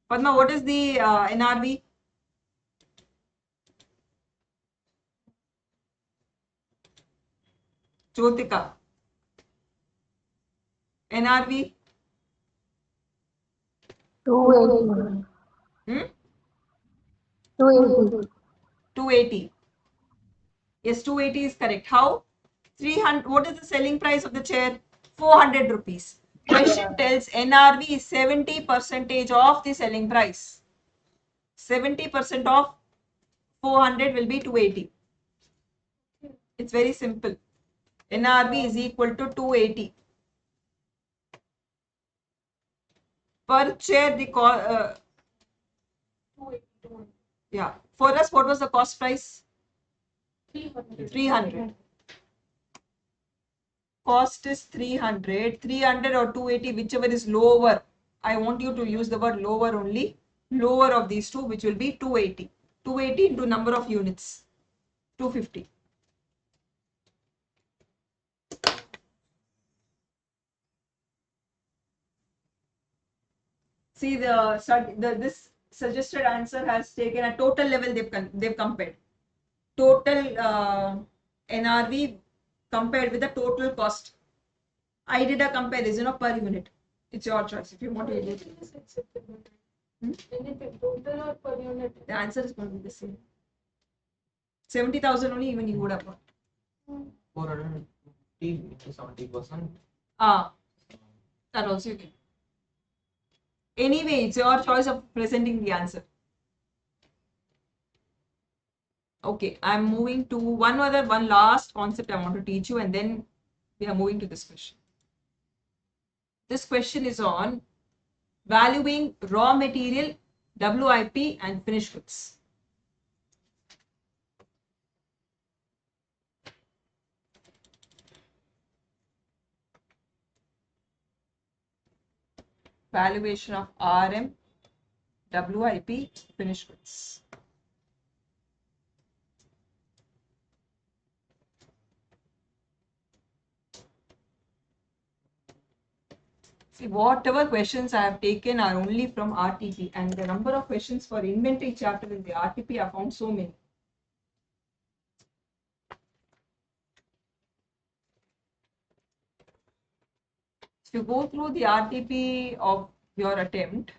Padma, what is the NRV? Jyotika. NRV? 280. Hmm? 280. 280. Yes, 280 is correct. How? 300. What is the selling price of the chair? 400 rupees. Question tells NRV is 70% of the selling price. 70% of 400 will be 280. It's very simple. NRV is equal to 280. Per chair, the 282. yeah. For us, what was the cost price? 300. 300. Cost is 300. 300 or 280, whichever is lower. I want you to use the word lower only. Lower of these two, which will be 280. 280 into number of units. 250. See, this suggested answer has taken a total level. They've compared total NRV compared with the total cost. I did a comparison of per unit. It's your choice if you want to do it. Anything is acceptable. Hmm? Anything, total or per unit. The answer is going to be the same. 70,000 only even you would have got. 450 into 70%. That also you can. Anyway, it's your choice of presenting the answer. Okay, I'm moving to one last concept I want to teach you, and then we are moving to this question. This question is on valuing raw material, WIP, and finished goods. Valuation of RM, WIP, finished goods. See, whatever questions I have taken are only from RTP, and the number of questions for inventory chapter in the RTP I found so many. If you go through the RTP of your attempt,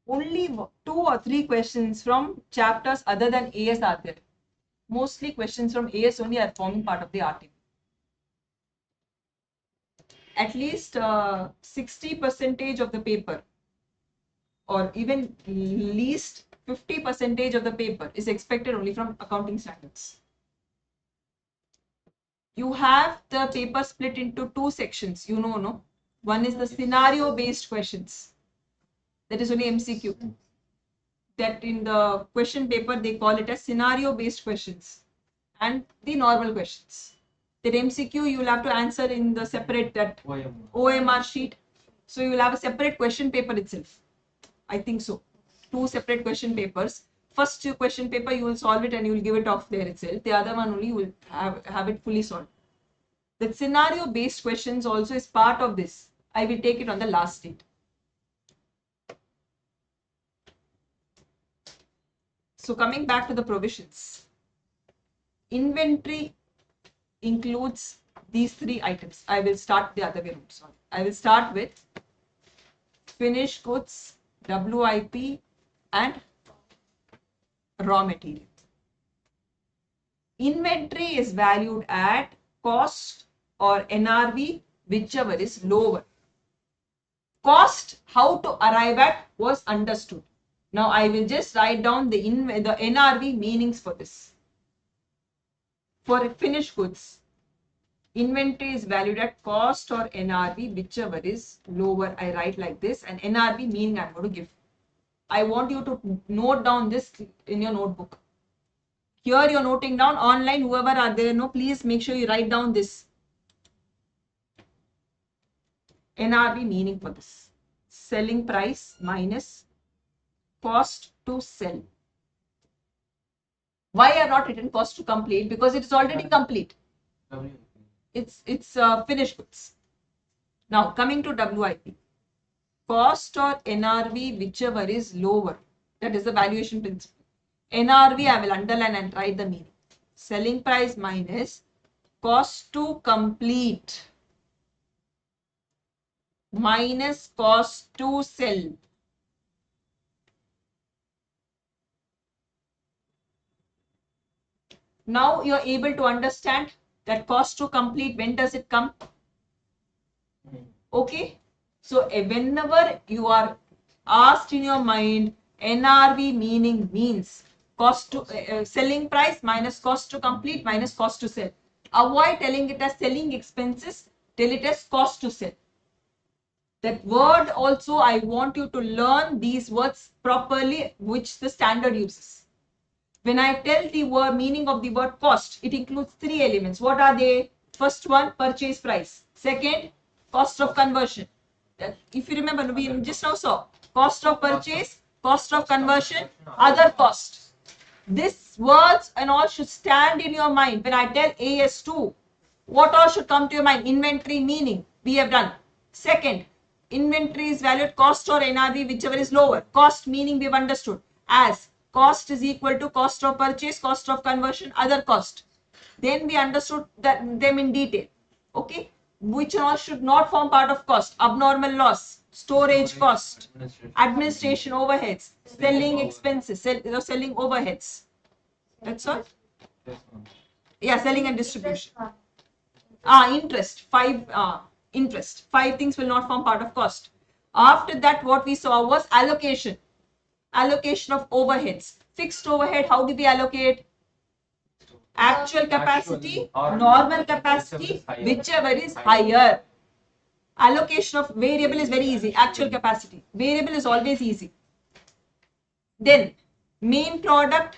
only 2 or 3 questions from chapters other than AS are there. Mostly questions from AS only are forming part of the RTP. At least 60% of the paper, or even least 50% of the paper is expected only from accounting standards. You have the paper split into 2 sections, you know, no? One is the scenario based questions. That is only MCQ. That in the question paper, they call it as scenario based questions, and the normal questions. That MCQ you will have to answer in the separate that OMR sheet. So you will have a separate question paper itself. I think so. 2 separate question papers. First question paper you will solve it and you will give it off there itself. The other one only you will have it fully solved. The scenario based questions also is part of this. I will take it on the last date. So coming back to the provisions. Inventory includes these 3 items. I will start the other way around. Sorry. I will start with finished goods, WIP, and raw material. Inventory is valued at cost or NRV, whichever is lower. Cost, how to arrive at, was understood. Now I will just write down the NRV meanings for this. For finished goods, inventory is valued at cost or NRV, whichever is lower. I write like this, and NRV meaning I'm going to give. I want you to note down this in your notebook. Here you're noting down, online, whoever are there, no, please make sure you write down this. NRV meaning for this. Selling price minus cost to sell. Why I have not written cost to complete? Because it is already complete. It's finished goods. Now coming to WIP. Cost or NRV, whichever is lower. That is the valuation principle. NRV I will underline and write the meaning. Selling price minus cost to complete minus cost to sell. Now you are able to understand that cost to complete, when does it come? Okay. So whenever you are asked in your mind, NRV meaning means cost to selling price minus cost to complete minus cost to sell. Avoid telling it as selling expenses, tell it as cost to sell. That word also, I want you to learn these words properly, which the standard uses. When I tell the word meaning of the word cost, it includes 3 elements. What are they? First one, purchase price. Second, cost of conversion. If you remember, we just now saw cost of purchase, cost of conversion, other cost. These words and all should stand in your mind. When I tell AS2, what all should come to your mind? Inventory meaning, we have done. Second, inventory is valued cost or NRV, whichever is lower. Cost meaning we have understood as cost is equal to cost of purchase, cost of conversion, other cost. Then we understood that them in detail. Okay. which all should not form part of cost? Abnormal loss, storage cost, administration overheads, selling expenses, selling overheads. That's all. Yes, ma'am. Yeah, selling and distribution. Interest. Interest. 5 things will not form part of cost. After that, what we saw was allocation. Allocation of overheads. Fixed overhead, how do we allocate? Actual capacity, or normal capacity, whichever is higher. Allocation of variable is very easy. Actual capacity. Variable is always easy. Then, main product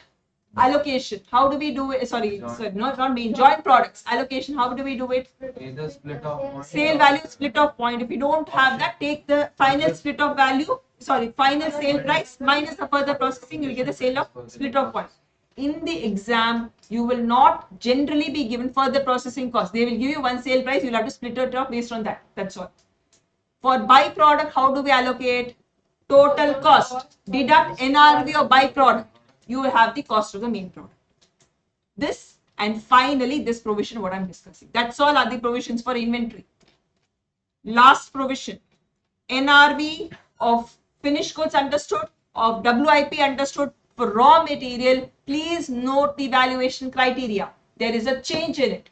allocation. How do we do it? Sorry, not main, joint products. Allocation, how do we do it? Either split off point Sale or- value, split off point. If you don't have that, take the final split of value, final sale price minus the further processing, you'll get the sale of split of point. In the exam, you will not generally be given further processing cost. They will give you one sale price, you'll have to split it off based on that. That's all. For byproduct, how do we allocate? Total cost. Deduct NRV of byproduct. You will have the cost of the main product. This and finally this provision what I'm discussing. That's all are the provisions for inventory. Last provision. NRV of finished goods understood, of WIP understood. For raw material, please note the valuation criteria. There is a change in it.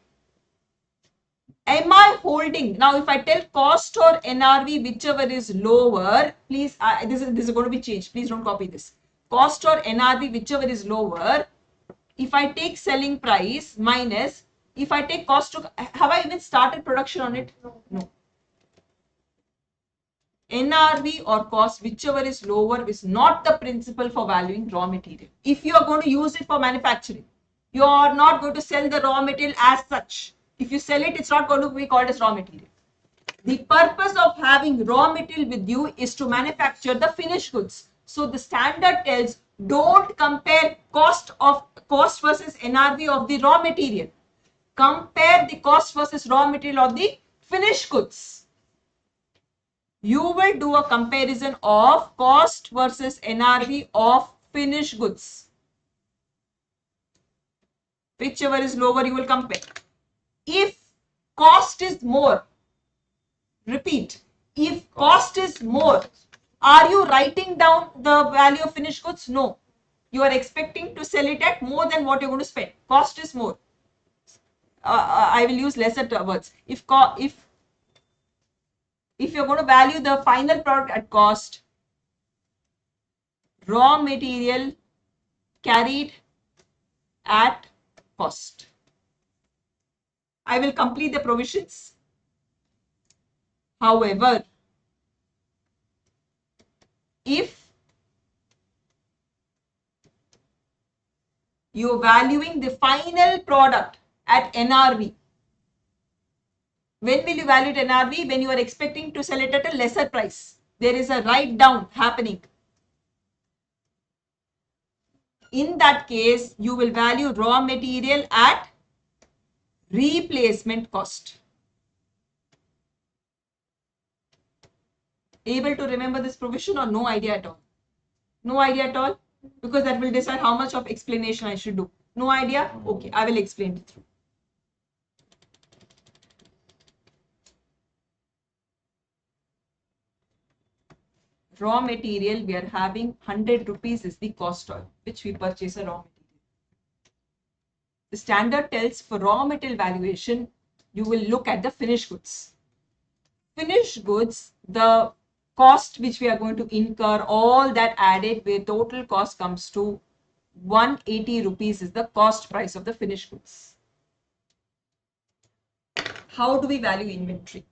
Am I holding? Now, if I tell cost or NRV, whichever is lower, please, this is going to be changed. Please don't copy this. Cost or NRV, whichever is lower, if I take selling price minus, if I take cost to, have I even started production on it? No. NRV or cost, whichever is lower, is not the principle for valuing raw material. If you are going to use it for manufacturing, you are not going to sell the raw material as such. If you sell it, it's not going to be called as raw material. The purpose of having raw material with you is to manufacture the finished goods. So the standard tells, don't compare cost versus NRV of the raw material. Compare the cost versus raw material of the finished goods. You will do a comparison of cost versus NRV of finished goods. Whichever is lower, you will compare. If cost is more, repeat, if cost is more, are you writing down the value of finished goods? No. You are expecting to sell it at more than what you're going to spend. Cost is more. I will use lesser words. If you're going to value the final product at cost, raw material carried at cost. I will complete the provisions. However, if you're valuing the final product at NRV, when will you value it NRV? When you are expecting to sell it at a lesser price. There is a write down happening. In that case, you will value raw material at replacement cost. Able to remember this provision or no idea at all? No idea at all? Because that will decide how much of explanation I should do. No idea? Okay, I will explain it through. Raw material, we are having 100 rupees is the cost of which we purchase a raw material. The standard tells for raw material valuation, you will look at the finished goods. Finished goods, the cost which we are going to incur, all that added, where total cost comes to 180 rupees is the cost price of the finished goods. How do we value inventory?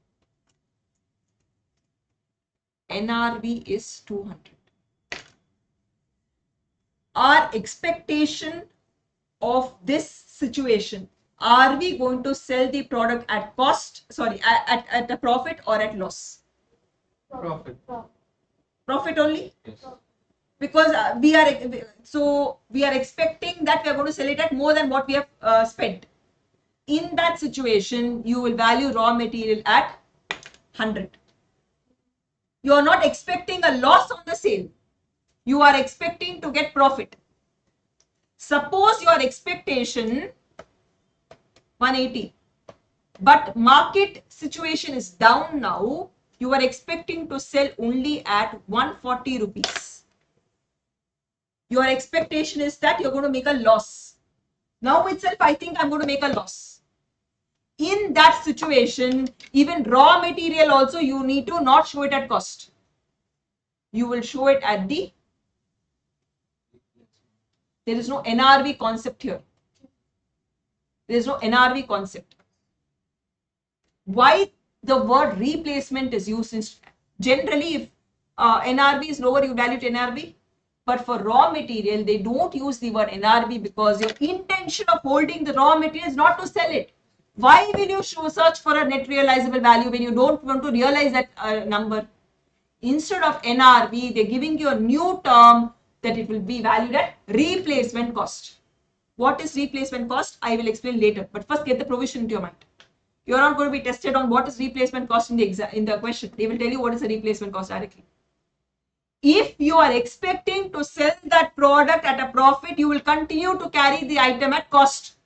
NRV is 200. Our expectation of this situation, are we going to sell the product at cost, at a profit or at loss? Profit. Profit only? Yes. Because we are expecting that we are going to sell it at more than what we have spent. In that situation, you will value raw material at 100. You are not expecting a loss on the sale. You are expecting to get profit. Suppose your expectation 180. but market situation is down now, you are expecting to sell only at 140 rupees. Your expectation is that you're going to make a loss. Now itself, I think I'm going to make a loss. In that situation, even raw material also, you need to not show it at cost. You will show it at the, there is no NRV concept here. There is no NRV concept. Why the word replacement is used? Generally, if NRV is lower, you value it NRV. But for raw material, they don't use the word NRV because your intention of holding the raw material is not to sell it. Why will you search for a net realizable value when you don't want to realize that number? Instead of NRV, they're giving you a new term that it will be valued at replacement cost. What is replacement cost? I will explain later. But first, get the provision into your mind. You're not going to be tested on what is replacement cost in the question. They will tell you what is the replacement cost directly. If you are expecting to sell that product at a profit, you will continue to carry the item at cost.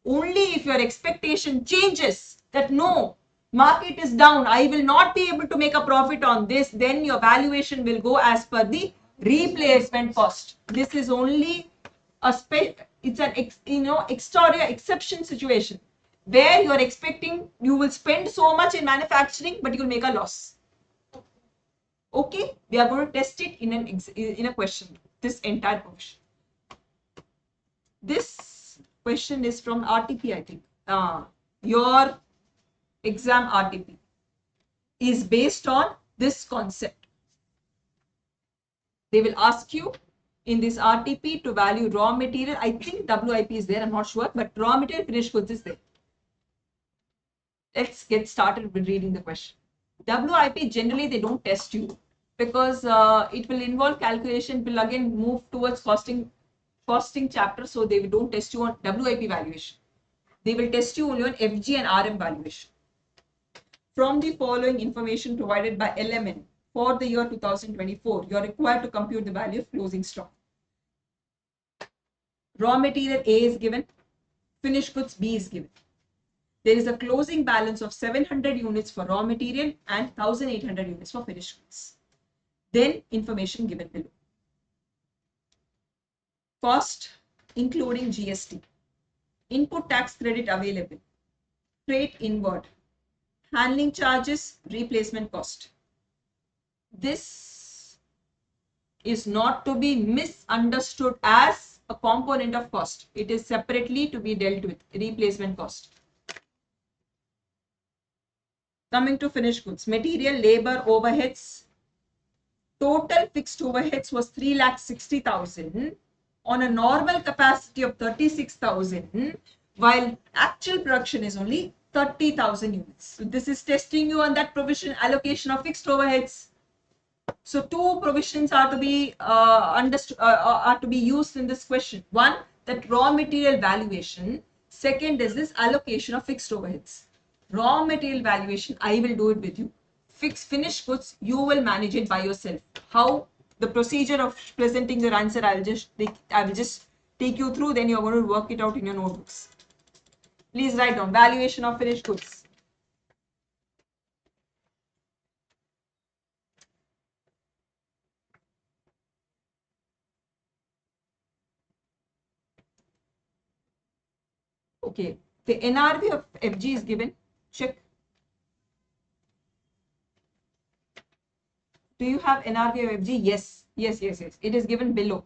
Only if your expectation changes that no, market is down, I will not be able to make a profit on this, then your valuation will go as per the replacement cost. This is only it's an exception situation where you are expecting you will spend so much in manufacturing, but you will make a loss. Okay, we are going to test it in a question, this entire question. This question is from RTP, I think. Your exam RTP is based on this concept. They will ask you in this RTP to value raw material. I think WIP is there, I'm not sure, but raw material finished goods is there. Let's get started with reading the question. WIP, generally they don't test you because it will involve calculation, will again move towards costing chapter, so they don't test you on WIP valuation. They will test you only on FG and RM valuation. From the following information provided by LMN for the year 2024, you are required to compute the value of closing stock. Raw material A is given, finished goods B is given. There is a closing balance of 700 units for raw material and 1800 units for finished goods. Then information given below. Cost including GST, input tax credit available, freight inward, handling charges, replacement cost. This is not to be misunderstood as a component of cost. It is separately to be dealt with, replacement cost. Coming to finished goods, material, labor, overheads. Total fixed overheads was 3,60,000 on a normal capacity of 36,000, while actual production is only 30,000 units. So this is testing you on that provision allocation of fixed overheads. So two provisions are to be used in this question. One, that raw material valuation. Second is this allocation of fixed overheads. Raw material valuation, I will do it with you. Finished goods, you will manage it by yourself. How the procedure of presenting your answer, I will just take you through, then you're going to work it out in your notebooks. Please write down valuation of finished goods. Okay, the NRV of FG is given. Check. Do you have NRV of FG? Yes. It is given below.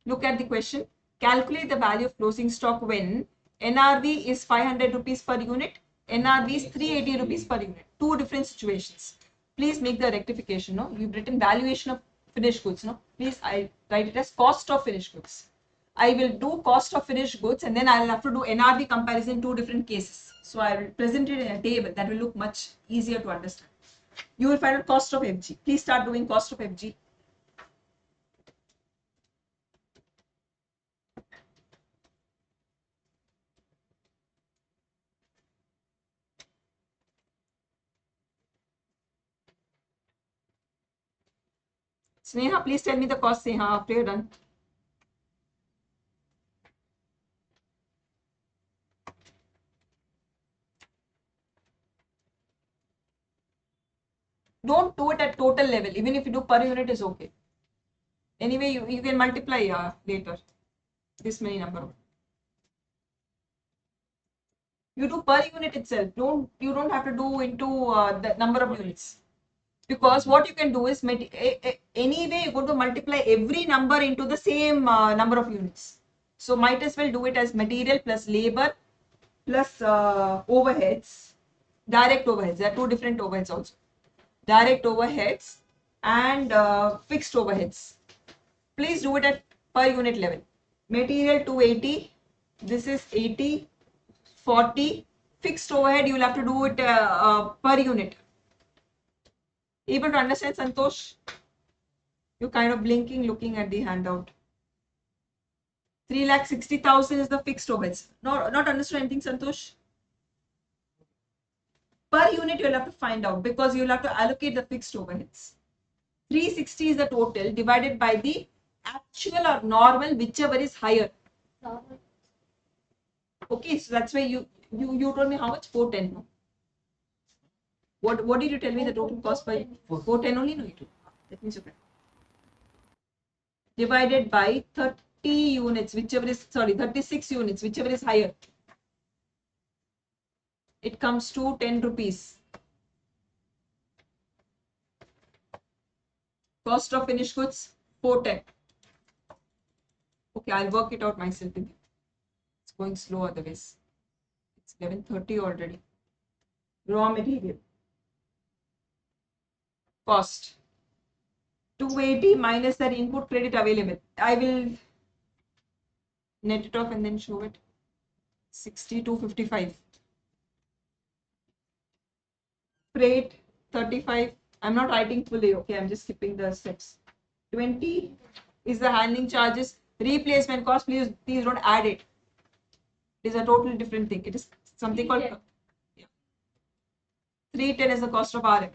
Look at the question. Calculate the value of closing stock when NRV is 500 rupees per unit, NRV is 380 rupees per unit. Two different situations. Please make the rectification. No, you've written valuation of finished goods. No, please I write it as cost of finished goods. I will do cost of finished goods and then I will have to do NRV comparison in two different cases. So I will present it in a table that will look much easier to understand. You will find out cost of FG. Please start doing cost of FG. Sneha, please tell me the cost after you're done. Don't do it at total level. Even if you do per unit is okay. Anyway, you can multiply later. This many number. You do per unit itself. You don't have to do into the number of units. Because what you can do is anyway you're going to multiply every number into the same number of units. So might as well do it as material plus labor plus overheads, direct overheads. There are two different overheads also. Direct overheads and fixed overheads. Please do it at per unit level. Material 280, this is 80, 40. Fixed overhead you will have to do it per unit. Able to understand, Santosh? You're kind of blinking, looking at the handout. 3,60,000 is the fixed overheads. Not understood anything, Santosh? Per unit you'll have to find out because you'll have to allocate the fixed overheads. 360 is the total divided by the actual or normal, whichever is higher. Normal. Okay, so that's why you told me how much? 410. No? What did you tell me the total cost by? 410 only? No, you do. That means okay. Divided by 30 units, whichever is, 36 units, whichever is higher. It comes to 10 rupees. Cost of finished goods, 410. Okay, I'll work it out myself with you. It's going slow otherwise. It's 11:30 already. Raw material. Cost. 280 minus that input credit available. I will net it off and then show it. 62.55. Freight 35. I'm not writing fully, okay? I'm just skipping the steps. 20 is the handling charges. Replacement cost, please don't add it. It is a totally different thing. It is something called 310 is the cost of RM.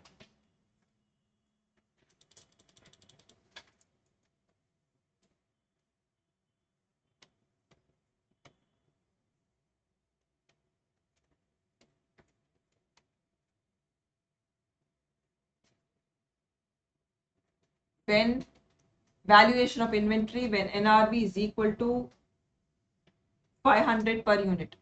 When valuation of inventory, when NRV is equal to 500 per unit.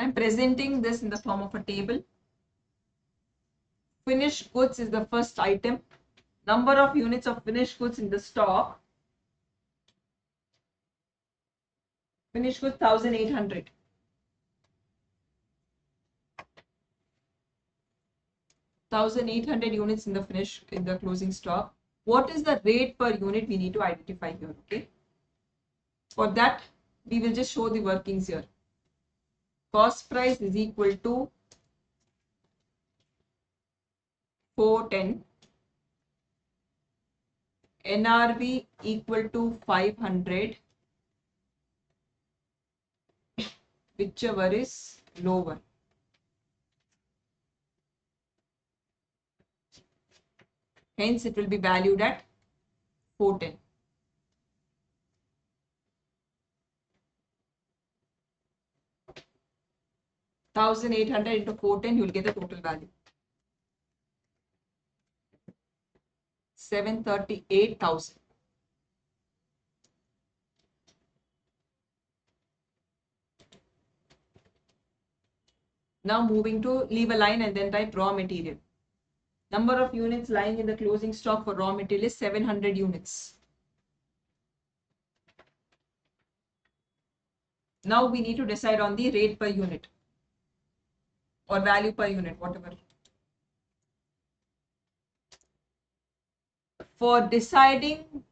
I'm presenting this in the form of a table. Finished goods is the first item. Number of units of finished goods in the stock. Finished goods 1,800. 1,800 units in the closing stock. What is the rate per unit we need to identify here, okay? For that, we will just show the workings here. Cost price is equal to 410. NRV equal to 500. Whichever is lower. Hence, it will be valued at 410. $1,800 into 410, you will get the total value. 738,000. Now moving to leave a line and then write raw material. Number of units lying in the closing stock for raw material is 700 units. Now we need to decide on the rate per unit or value per unit, whatever. For deciding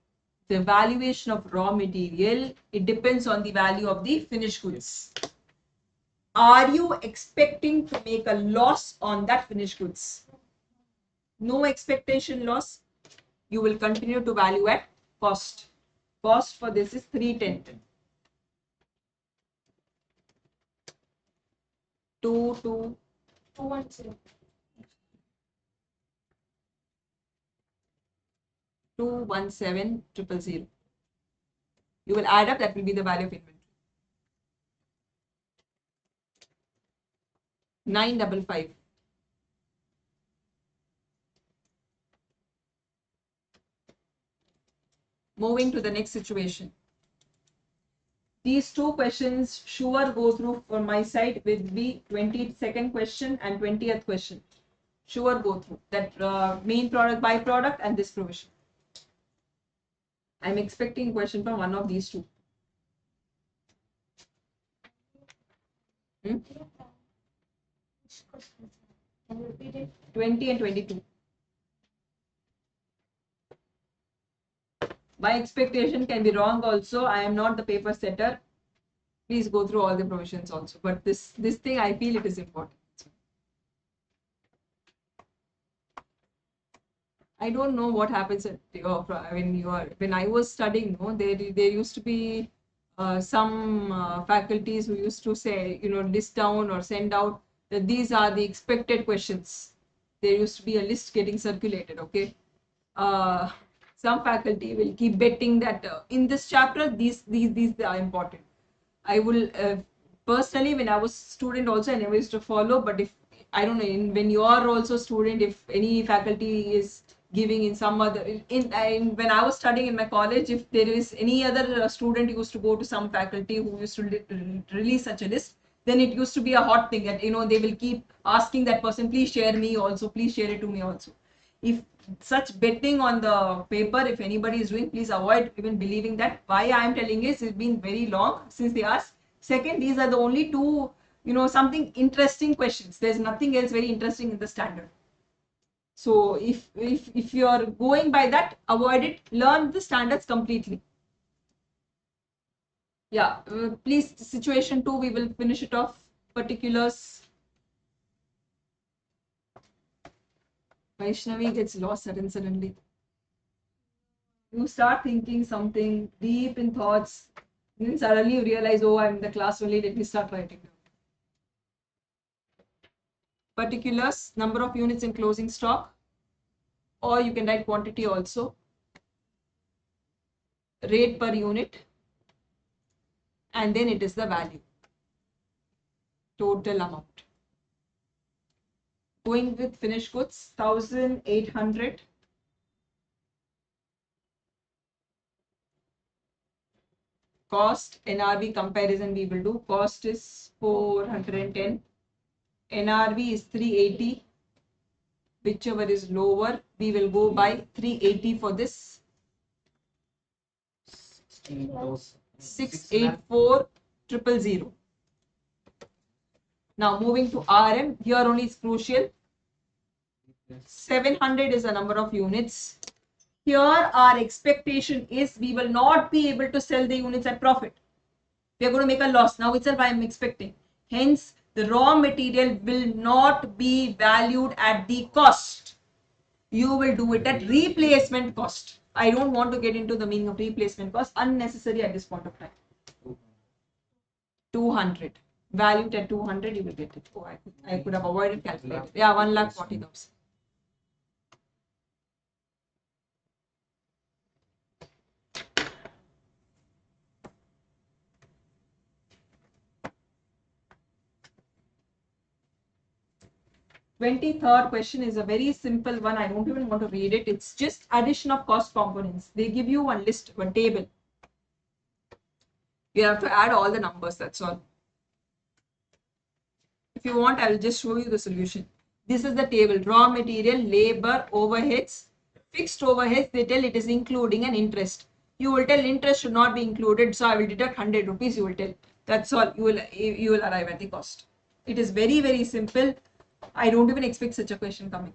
the valuation of raw material, it depends on the value of the finished goods. Are you expecting to make a loss on that finished goods? no expectation loss, you will continue to value at cost. Cost for this is 310. 217. 217,000. You will add up, that will be the value of inventory. 955. Moving to the next situation. These two questions sure go through for my side with the 22nd question and 20th question. Sure go through that main product, byproduct, and this provision. I'm expecting a question from one of these two. Which question? Can you repeat it? 20 and 22. My expectation can be wrong also. I am not the paper setter. Please go through all the provisions also. But this thing, I feel it is important. I don't know what happens at when I was studying. No, there used to be some faculties who used to say, list down or send out that these are the expected questions. There used to be a list getting circulated. Okay, some faculty will keep betting that in this chapter these are important. I will personally, when I was student also, I never used to follow. But if I don't know, when you are also student, if any faculty is giving in some other when I was studying in my college, if there is any other student used to go to some faculty who used to release such a list, then it used to be a hot thing, and they will keep asking that person, please share me also, please share it to me also. If such betting on the paper, if anybody is doing, please avoid even believing that. Why I am telling is, it's been very long since they asked. Second, these are the only two, something interesting questions. There's nothing else very interesting in the standard. So if you are going by that, avoid it. Learn the standards completely. Yeah, please, situation 2, we will finish it off. Particulars. Vaishnavi gets lost suddenly. You start thinking something deep in thoughts, then suddenly you realize, oh, I'm in the class only, let me start writing down. Particulars, number of units in closing stock, or you can write quantity also. Rate per unit, and then it is the value, total amount. Going with finished goods, 1,800. Cost, NRV comparison we will do. Cost is 410. NRV is 380. Whichever is lower, we will go by 380 for this. 684,000. Now moving to RM, here only is crucial. 700 is the number of units. Here our expectation is we will not be able to sell the units at profit. We are going to make a loss. Now itself I am expecting. Hence, the raw material will not be valued at the cost. You will do it at replacement cost. I don't want to get into the meaning of replacement cost, unnecessary at this point of time. 200. Valued at 200, you will get it. Oh, I could have avoided calculating. Yeah, 1,40,000. Twenty-third question is a very simple one. I don't even want to read it. It's just addition of cost components. They give you one list, one table. You have to add all the numbers, that's all. If you want, I will just show you the solution. This is the table. Raw material, labor, overheads, fixed overheads. They tell it is including an interest. You will tell interest should not be included, so I will deduct 100 rupees. You will tell. That's all. You will arrive at the cost. It is very, very simple. I don't even expect such a question coming.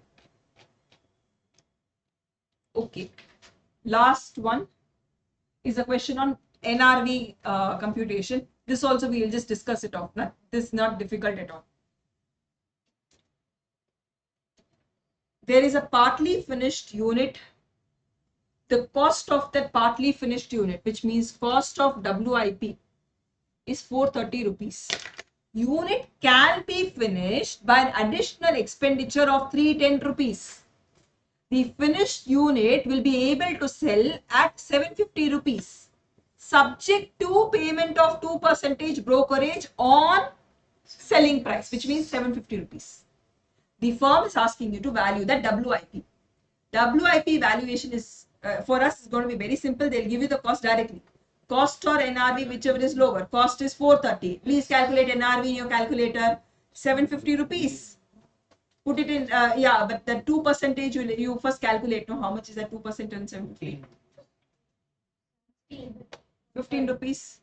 Okay. Last one is a question on NRV computation. This also we will just discuss it off. This is not difficult at all. there is a partly finished unit. The cost of that partly finished unit, which means cost of WIP, is 430 rupees. Unit can be finished by an additional expenditure of 310 rupees. The finished unit will be able to sell at 750 rupees, subject to payment of 2% brokerage on selling price, which means 750 rupees. The firm is asking you to value that WIP. WIP valuation is for us is going to be very simple. They'll give you the cost directly. Cost or NRV, whichever is lower. Cost is 430. Please calculate NRV in your calculator. 750 rupees. Put it in, yeah, but the 2% you first calculate. No, how much is that 2% on 750? 15 rupees.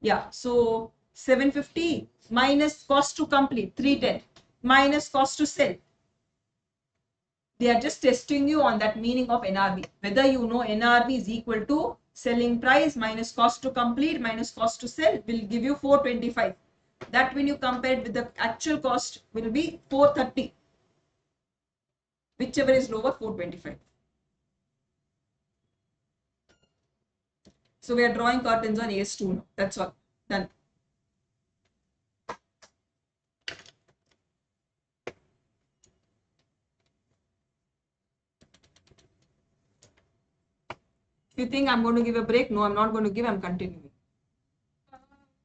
Yeah, so 750 minus cost to complete 310 minus cost to sell. They are just testing you on that meaning of NRV. Whether you know NRV is equal to selling price minus cost to complete minus cost to sell will give you 425. That when you compare it with the actual cost will be 430. Whichever is lower, 425. So we are drawing curtains on AS2 now. That's all. Done. If you think I'm going to give a break, no, I'm not going to give, I'm continuing.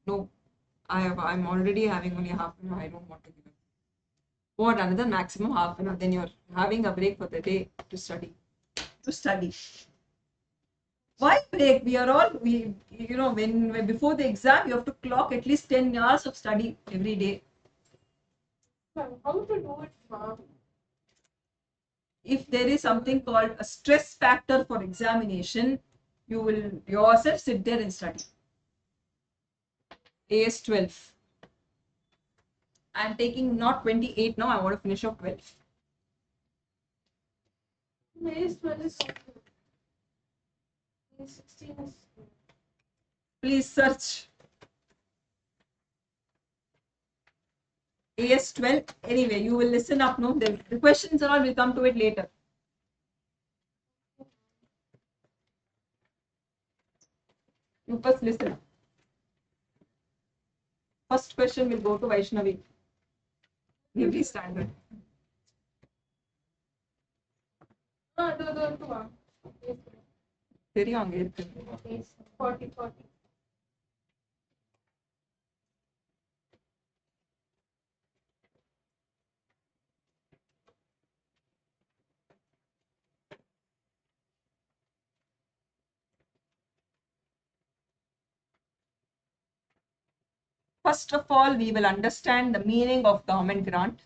No, I'm already having only half an hour. I don't want to give it. What, another maximum half an hour? Then you're having a break for the day to study. Why break? We are all, when before the exam, you have to clock at least 10 hours of study every day. How to do it, ma'am? If there is something called a stress factor for examination, you will yourself sit there and study. AS12. I'm taking not 28 now, I want to finish off 12. AS12 is okay. AS16 is Please search. AS12. Anyway, you will listen up. No, the questions and all will come to it later. You first listen. First question will go to Vaishnavi. Every standard. the one. தெரியும் அங்க இருக்கு. 40. First of all, we will understand the meaning of government grant.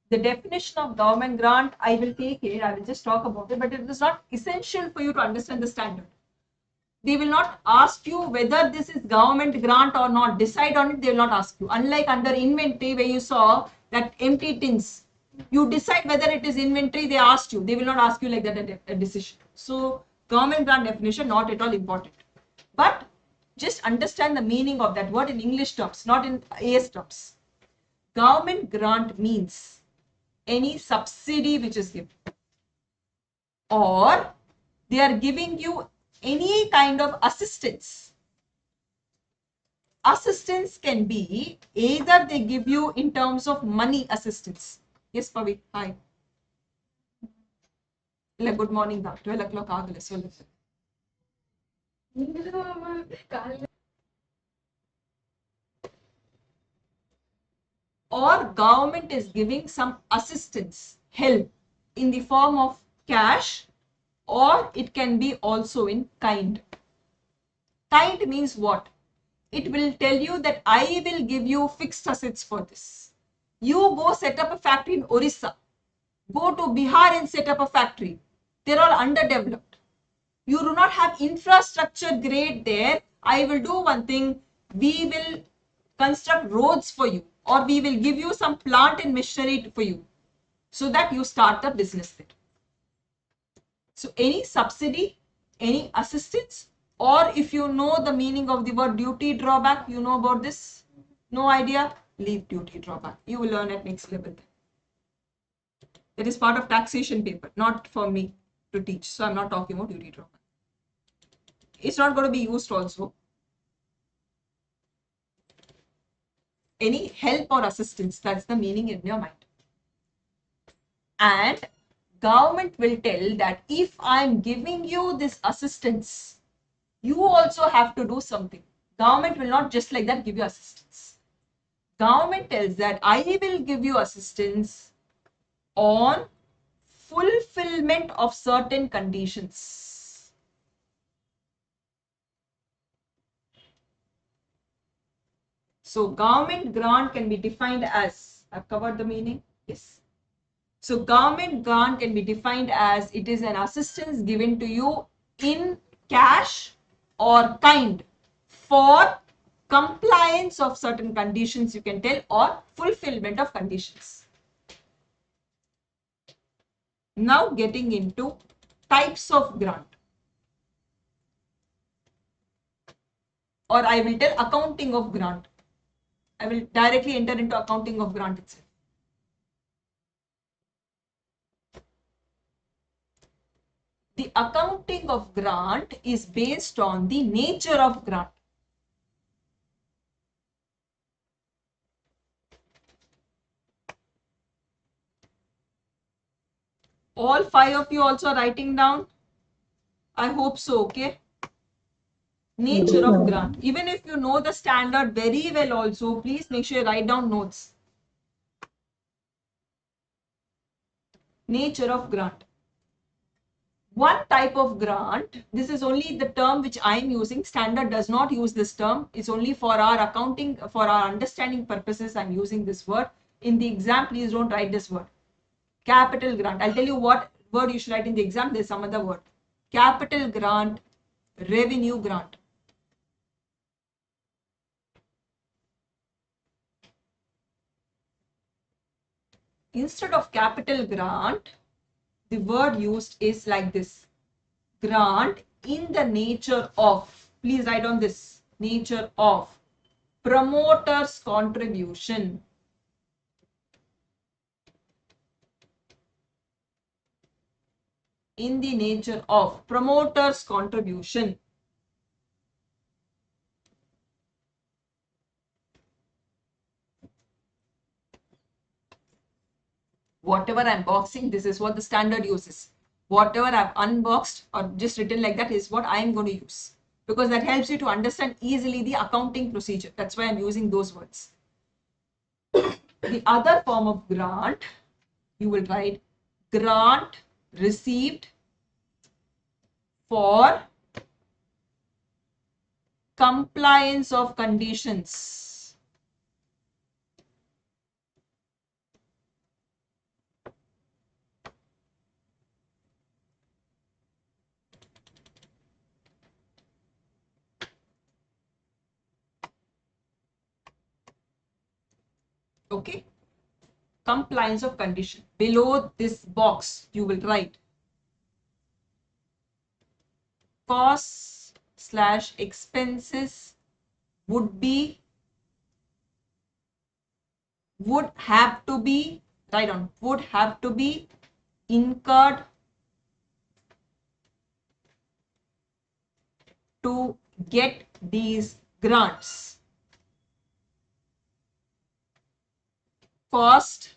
The definition of government grant, I will take it, I will just talk about it, but it is not essential for you to understand the standard. They will not ask you whether this is government grant or not. Decide on it, they will not ask you. Unlike under inventory, where you saw that empty tins, you decide whether it is inventory, they asked you. They will not ask you like that a decision. So, government grant definition, not at all important. But just understand the meaning of that word in English terms, not in AS terms. Government grant means any subsidy which is given, or they are giving you any kind of assistance. Assistance can be either they give you in terms of money assistance. Yes, Pavi, hi. Good morning, 12 o'clock agale sollu. Or government is giving some assistance, help in the form of cash, or it can be also in kind. Kind means what? It will tell you that I will give you fixed assets for this. You go set up a factory in Orissa. Go to Bihar and set up a factory. They're all underdeveloped. You do not have infrastructure grade there. I will do one thing. We will construct roads for you, or we will give you some plant and machinery for you, so that you start the business there. So any subsidy, any assistance, or if you know the meaning of the word duty drawback, you know about this? No idea? Leave duty drawback. You will learn at next level. That is part of taxation paper, not for me to teach. So I'm not talking about UT Roman. It's not going to be used also. Any help or assistance, that's the meaning in your mind. And government will tell that if I'm giving you this assistance, you also have to do something. Government will not just like that give you assistance. Government tells that I will give you assistance on fulfillment of certain conditions. So government grant can be defined as, I've covered the meaning, yes. So government grant can be defined as it is an assistance given to you in cash or kind for compliance of certain conditions, you can tell, or fulfillment of conditions. Now getting into types of grant, or I will tell accounting of grant. I will directly enter into accounting of grant itself. The accounting of grant is based on the nature of grant. All 5 of you also writing down? I hope so, okay? Nature of grant. Even if you know the standard very well also, please make sure you write down notes. Nature of grant. One type of grant, this is only the term which I am using, standard does not use this term, it's only for our accounting, for our understanding purposes I am using this word. In the exam, please don't write this word. Capital grant. I'll tell you what word you should write in the exam, there's some other word. Capital grant, revenue grant. Instead of capital grant, the word used is like this. Grant in the nature of, please write on this, nature of promoter's contribution. In the nature of promoter's contribution. Whatever I'm boxing, this is what the standard uses. Whatever I've unboxed or just written like that is what I'm going to use, because that helps you to understand easily the accounting procedure. That's why I'm using those words. The other form of grant, you will write grant received for compliance of conditions. Okay, compliance of condition. Below this box, you will write costs / expenses would have to be, write on, would have to be incurred to get these grants. Cost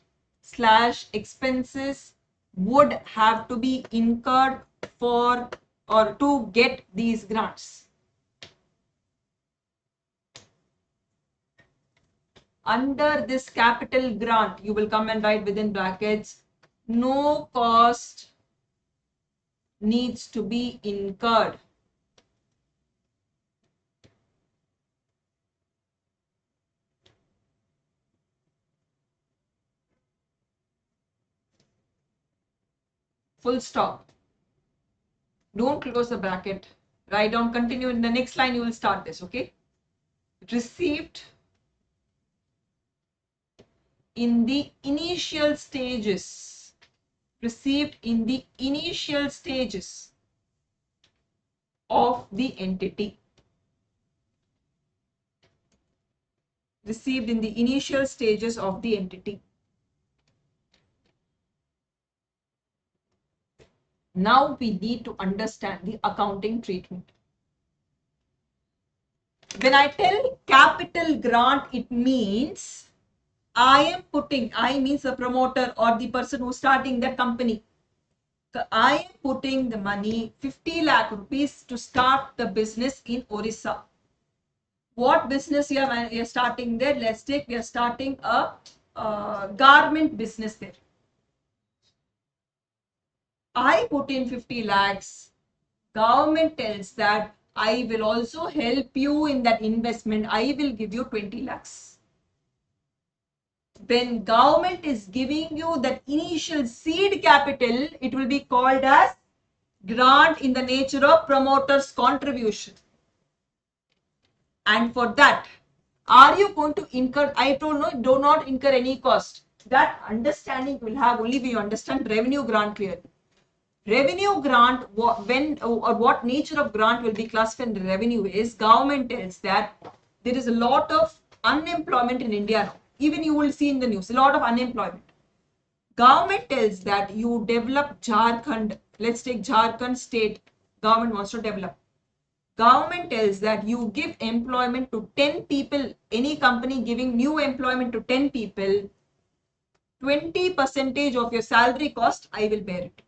/ expenses would have to be incurred for or to get these grants. Under this capital grant, you will come and write within brackets, no cost needs to be incurred full stop. Don't close the bracket. Write down, continue. In the next line, you will start this, okay? Received in the initial stages. Received in the initial stages of the entity. Received in the initial stages of the entity. Now we need to understand the accounting treatment. When I tell capital grant, it means I means the promoter or the person who's starting that company. I am putting the money, 50 lakh rupees to start the business in Orissa. What business you're starting there? Let's take, we are starting a garment business there. I put in 50 lakhs. Government tells that I will also help you in that investment. I will give you 20 lakhs. When government is giving you that initial seed capital, it will be called as grant in the nature of promoter's contribution. And for that, are you going to incur? I told no, do not incur any cost. That understanding will have only when you understand revenue grant clearly. Revenue grant, when or what nature of grant will be classified in revenue is, government tells that there is a lot of unemployment in India now. Even you will see in the news, a lot of unemployment. Government tells that you develop Jharkhand. Let's take Jharkhand state. Government wants to develop. Government tells that you give employment to 10 people. Any company giving new employment to 10 people, 20% of your salary cost, I will bear it.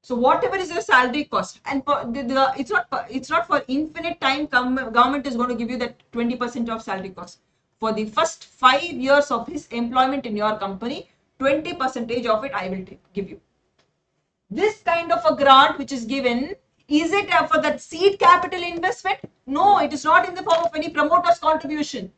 So whatever is your salary cost, and for it's not for infinite time. Government is going to give you that 20% of salary cost. For the first 5 years of his employment in your company, 20% of it I will give you. This kind of a grant which is given, is it for that seed capital investment? No, it is not in the form of any promoter's contribution.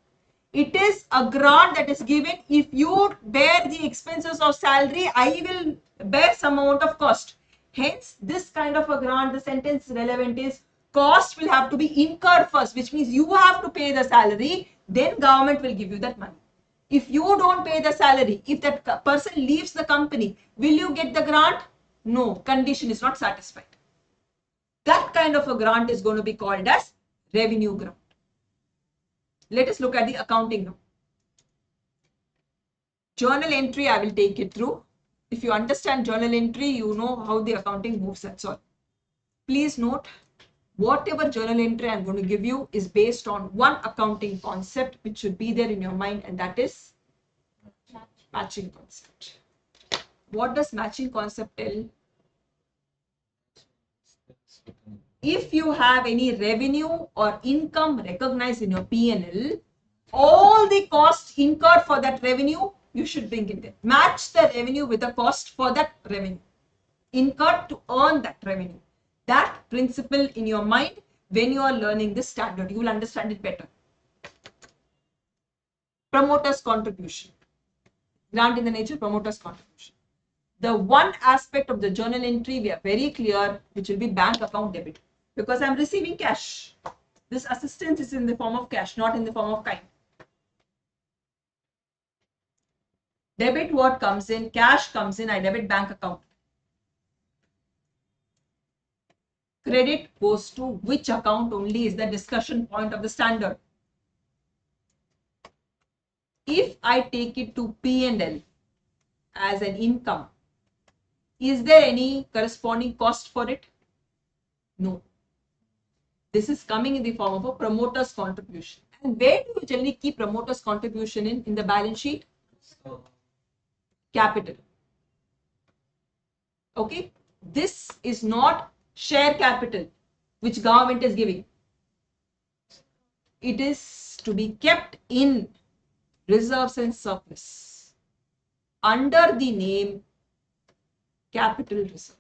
It is a grant that is given. If you bear the expenses of salary, I will bear some amount of cost. Hence, this kind of a grant, the sentence relevant is cost will have to be incurred first, which means you have to pay the salary, then government will give you that money. If you don't pay the salary, if that person leaves the company, will you get the grant? No, condition is not satisfied. That kind of a grant is going to be called as revenue grant. Let us look at the accounting now. Journal entry, I will take it through. If you understand journal entry, you know how the accounting moves, that's all. Please note, whatever journal entry I'm going to give you is based on one accounting concept which should be there in your mind, and that is matching concept. What does matching concept tell? If you have any revenue or income recognized in your P&L, all the costs incurred for that revenue, you should bring in there. Match the revenue with the cost for that revenue incurred to earn that revenue. That principle in your mind, when you are learning this standard, you will understand it better. Promoter's contribution. Grant in the nature, promoter's contribution. The one aspect of the journal entry we are very clear, which will be bank account debit. Because I'm receiving cash. This assistance is in the form of cash, not in the form of kind. Debit what comes in, cash comes in, I debit bank account. Credit goes to which account only is the discussion point of the standard. If I take it to P&L as an income, is there any corresponding cost for it? No. This is coming in the form of a promoter's contribution. And where do you generally keep promoter's contribution in the balance sheet? Capital. Okay. This is not share capital which government is giving. It is to be kept in reserves and surplus under the name capital reserve.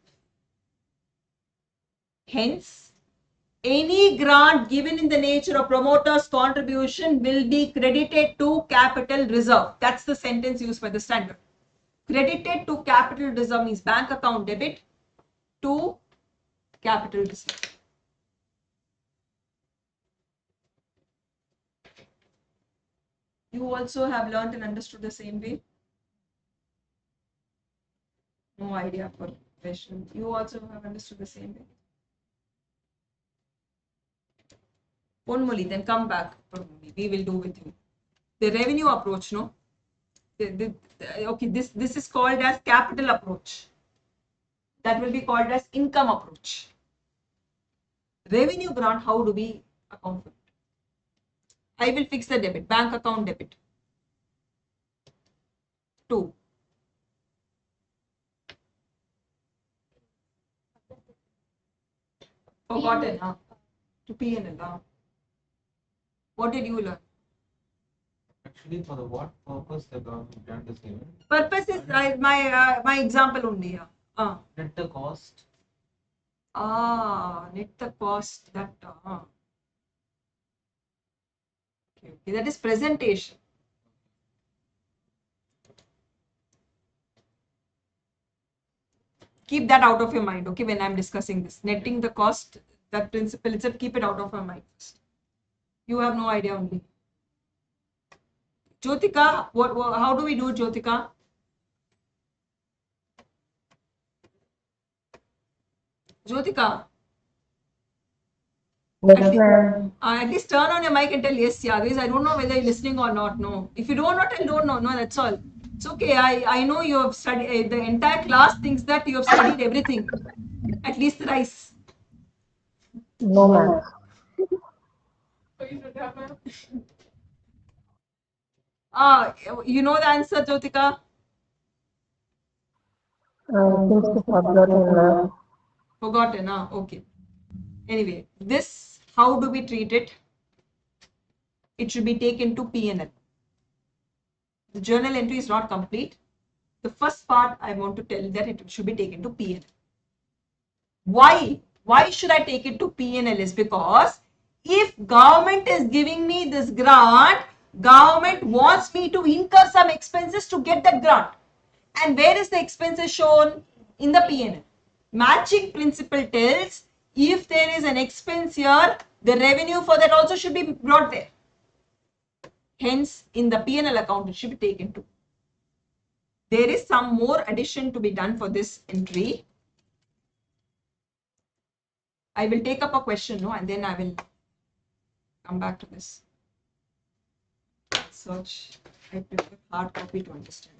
Hence, any grant given in the nature of promoter's contribution will be credited to capital reserve. That's the sentence used by the standard. Credited to capital reserve means bank account debit to capital reserve. You also have learned and understood the same way? No idea for question. You also have understood the same way? Ponmoli, then come back. We will do with you. The revenue approach, no? Okay, this is called as capital approach. That will be called as income approach. Revenue grant, how do we account for it? I will fix the debit, bank account debit. 2. Forgotten, huh? To P&L, huh? What did you learn? Actually, for the what purpose the government grant is given? Purpose is my example only. Net the cost. Net the cost that. Okay, that is presentation. Keep that out of your mind, okay, when I'm discussing this. Netting the cost, that principle itself, keep it out of your mind first. You have no idea only. Jyotika, how do we do it, Jyotika? Jyotika, Yes, ma'am. at least turn on your mic and tell yes, yeah. Otherwise, I don't know whether you're listening or not. No. If you don't know, tell don't know. No, that's all. It's okay. I know you have studied, the entire class thinks that you have studied everything. At least thrice. No, ma'am. So you should have a You know the answer, Jyotika? I think so forgotten, ma'am. Forgotten, okay. Anyway, this, how do we treat it? It should be taken to P&L. The journal entry is not complete. The first part I want to tell that it should be taken to P&L. Why? Why should I take it to P&L is because if government is giving me this grant, government wants me to incur some expenses to get that grant. And where is the expenses shown? In the P&L. Matching principle tells if there is an expense here, the revenue for that also should be brought there. Hence, in the P&L account, it should be taken to. There is some more addition to be done for this entry. I will take up a question, no, and then I will come back to this. Search. I prefer hard copy to understand.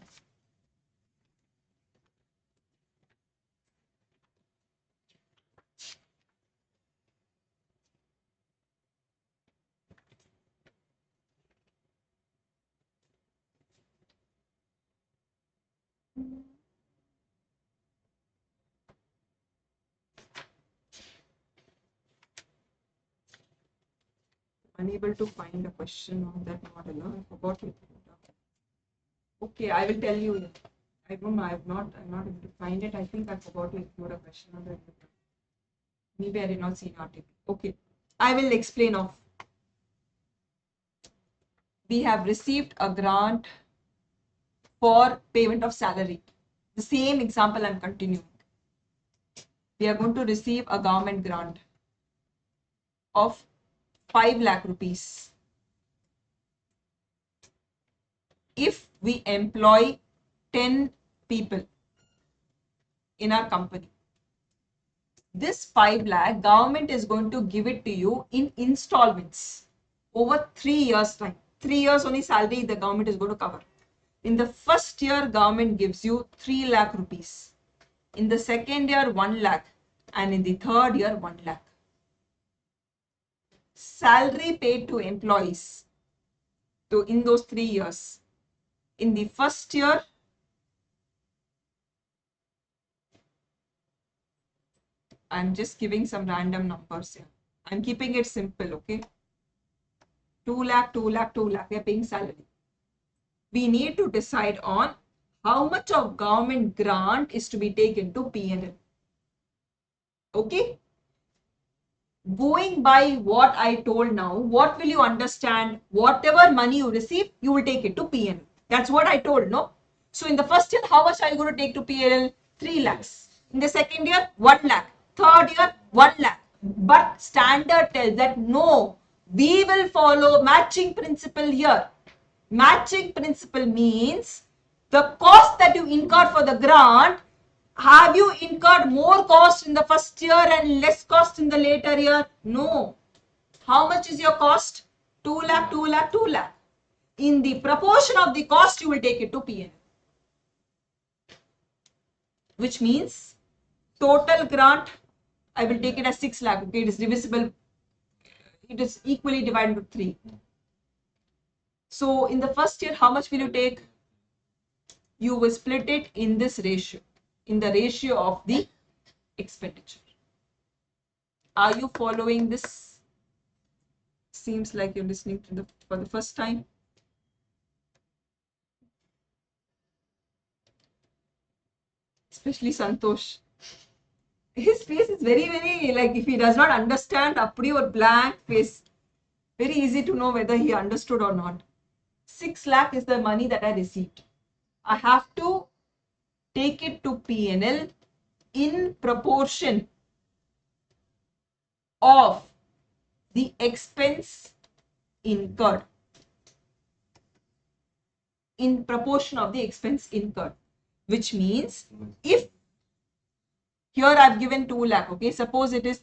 Unable to find a question on that model. I forgot it. Okay, I will tell you. I don't know. I'm not able to find it. I think I forgot to include a question on that. Maybe I did not see an article. Okay, I will explain off. We have received a grant for payment of salary. The same example I'm continuing. We are going to receive a government grant of 5 lakh rupees. If we employ 10 people in our company, this 5 lakh, government is going to give it to you in installments over 3 years time. 3 years only salary the government is going to cover. In the first year, government gives you 3 lakh rupees. In the second year, 1 lakh. And in the third year, 1 lakh. Salary paid to employees. So in those 3 years, in the first year, I'm just giving some random numbers here. I'm keeping it simple, okay? 2 lakh, 2 lakh, 2 lakh, we are paying salary. We need to decide on how much of government grant is to be taken to P&L. Okay? Going by what I told now, what will you understand? Whatever money you receive, you will take it to P&L. That's what I told, no? So in the first year, how much are you going to take to P&L? 3 lakhs. In the second year, 1 lakh. Third year, 1 lakh. But standard tells that no, we will follow matching principle here. Matching principle means the cost that you incurred for the grant, have you incurred more cost in the first year and less cost in the later year? No. How much is your cost? 2 lakh, 2 lakh, 2 lakh. In the proportion of the cost, you will take it to P&L. Which means Total grant, I will take it as 6 lakh. Okay, it is divisible. It is equally divided into 3. So in the first year, how much will you take? You will split it in this ratio, in the ratio of the expenditure. Are you following this? Seems like you're listening to for the first time. Especially Santosh. His face is very, very, like, if he does not understand, appdi or blank face, very easy to know whether he understood or not. 6 lakh is the money that I received. I have to take it to P&L in proportion of the expense incurred. In proportion of the expense incurred, which means if here I've given 2 lakh, okay, suppose it is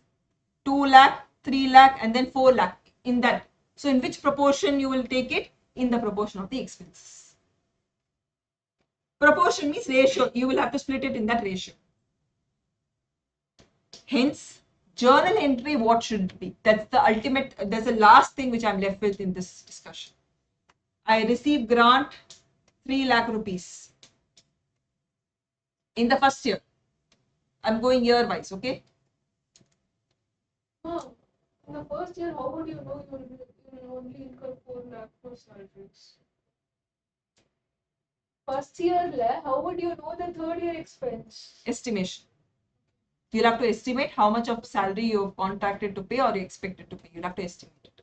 2 lakh, 3 lakh, and then 4 lakh in that. So in which proportion you will take it? In the proportion of the expenses. Proportion means ratio. You will have to split it in that ratio. Hence, journal entry, what should it be? That's the ultimate, that's the last thing which I'm left with in this discussion. I received grant 3 lakh rupees in the first year. I'm going year wise, okay? No. In the first year, how would you know you will only incur 4 lakh for salaries? First year, how would you know the third year expense? Estimation. You'll have to estimate how much of salary you've contracted to pay or you expected to pay. You'll have to estimate it.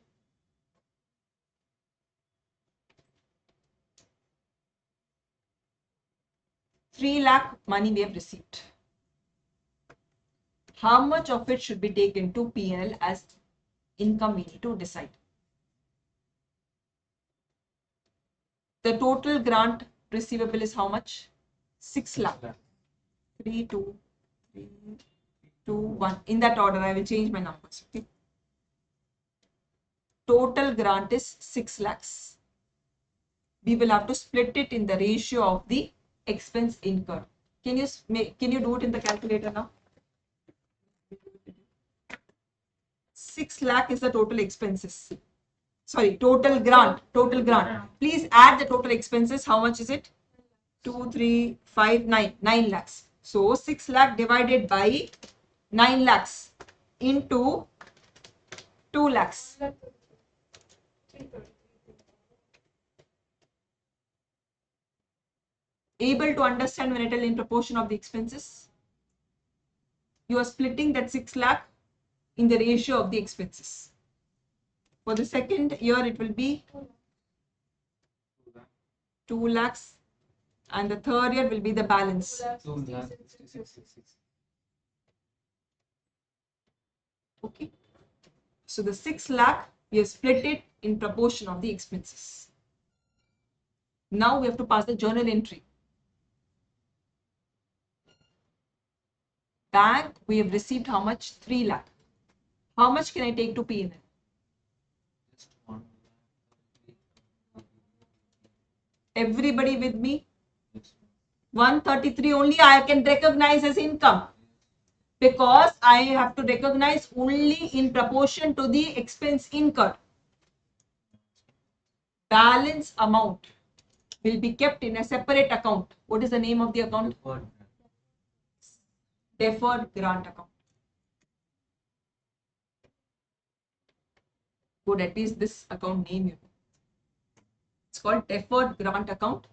₹3 lakh money we have received. How much of it should be taken to P&L as income we need to decide. The total grant receivable is how much? 6 lakh. 3, 2, 3, 2, 1. In that order, I will change my numbers. Okay. Total grant is 6 lakhs. We will have to split it in the ratio of the expense incurred. Can you do it in the calculator now? 6 lakh is the total expenses. Sorry, total grant. Total grant. Please add the total expenses. How much is it? 2, 3, 5, 9. 9 lakhs. So 6 lakh divided by 9 lakhs into 2 lakhs. Able to understand when I tell in proportion of the expenses? You are splitting that 6 lakh in the ratio of the expenses. For the second year, it will be 2 lakhs, and the third year will be the balance. 2 lakh 66. Okay. So the 6 lakh, we have split it in proportion of the expenses. Now we have to pass the journal entry. Bank, we have received how much? 3 lakh. How much can I take to P&L? Just 1 Everybody with me? lakh. 133 only I can recognize as income, because I have to recognize only in proportion to the expense incurred. Balance amount will be kept in a separate account. What is the name of the account? Deferred grant account. Good, at least this account name you know. It's called deferred grant account.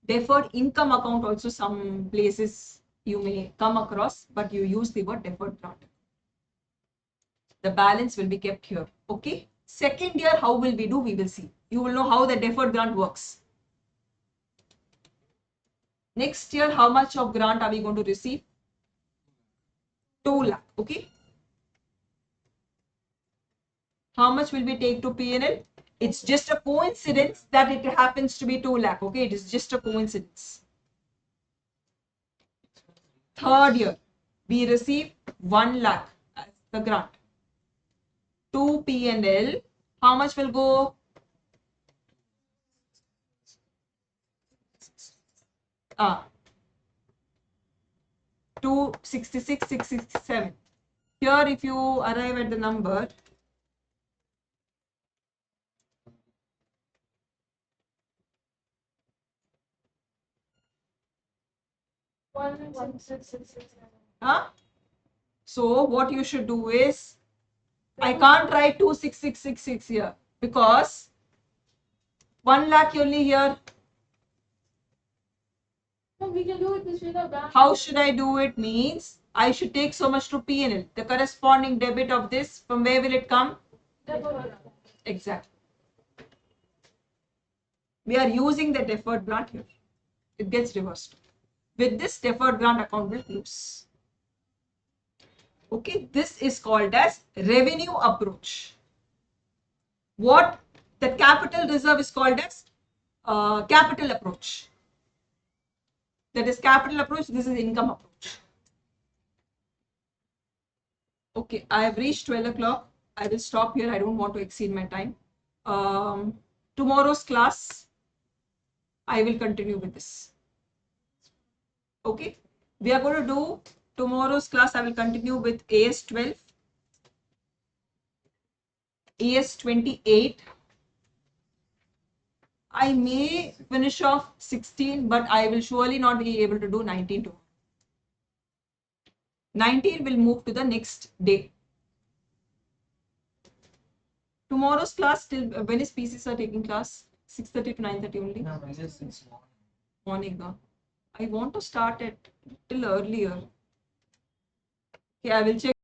Deferred income account also some places you may come across, but you use the word deferred grant. The balance will be kept here. Okay. Second year, how will we do? We will see. You will know how the deferred grant works. Next year, how much of grant are we going to receive? 2 lakh. Okay. How much will we take to P&L? It's just a coincidence that it happens to be 2 lakh. Okay. It is just a coincidence. Third year, we receive 1 lakh as the grant. To P&L, how much will go? 266, 667. Here, if you arrive at the number, One six six six seven. huh? So what you should do is, I can't write 26666 here because 1 lakh only here. No, we can do it this way. The bank. How should I do it? Means I should take so much to P&L. The corresponding debit of this, from where will it come? Exactly. We are using the deferred grant here. It gets reversed. With this, deferred grant account will close. Okay, this is called as revenue approach. What the capital reserve is called as capital approach. That is capital approach. This is income approach. Okay, I have reached 12 o'clock. I will stop here. I don't want to exceed my time. Tomorrow's class, I will continue with this. Okay, we are going to do tomorrow's class. I will continue with AS 12, AS 28. I may finish off 16, but I will surely not be able to do 19 tomorrow. 19 will move to the next day. Tomorrow's class, till when is PCs are taking class? 6:30 to 9:30 only. No, I guess it's Morning. I want to start it till earlier. Okay, I will check.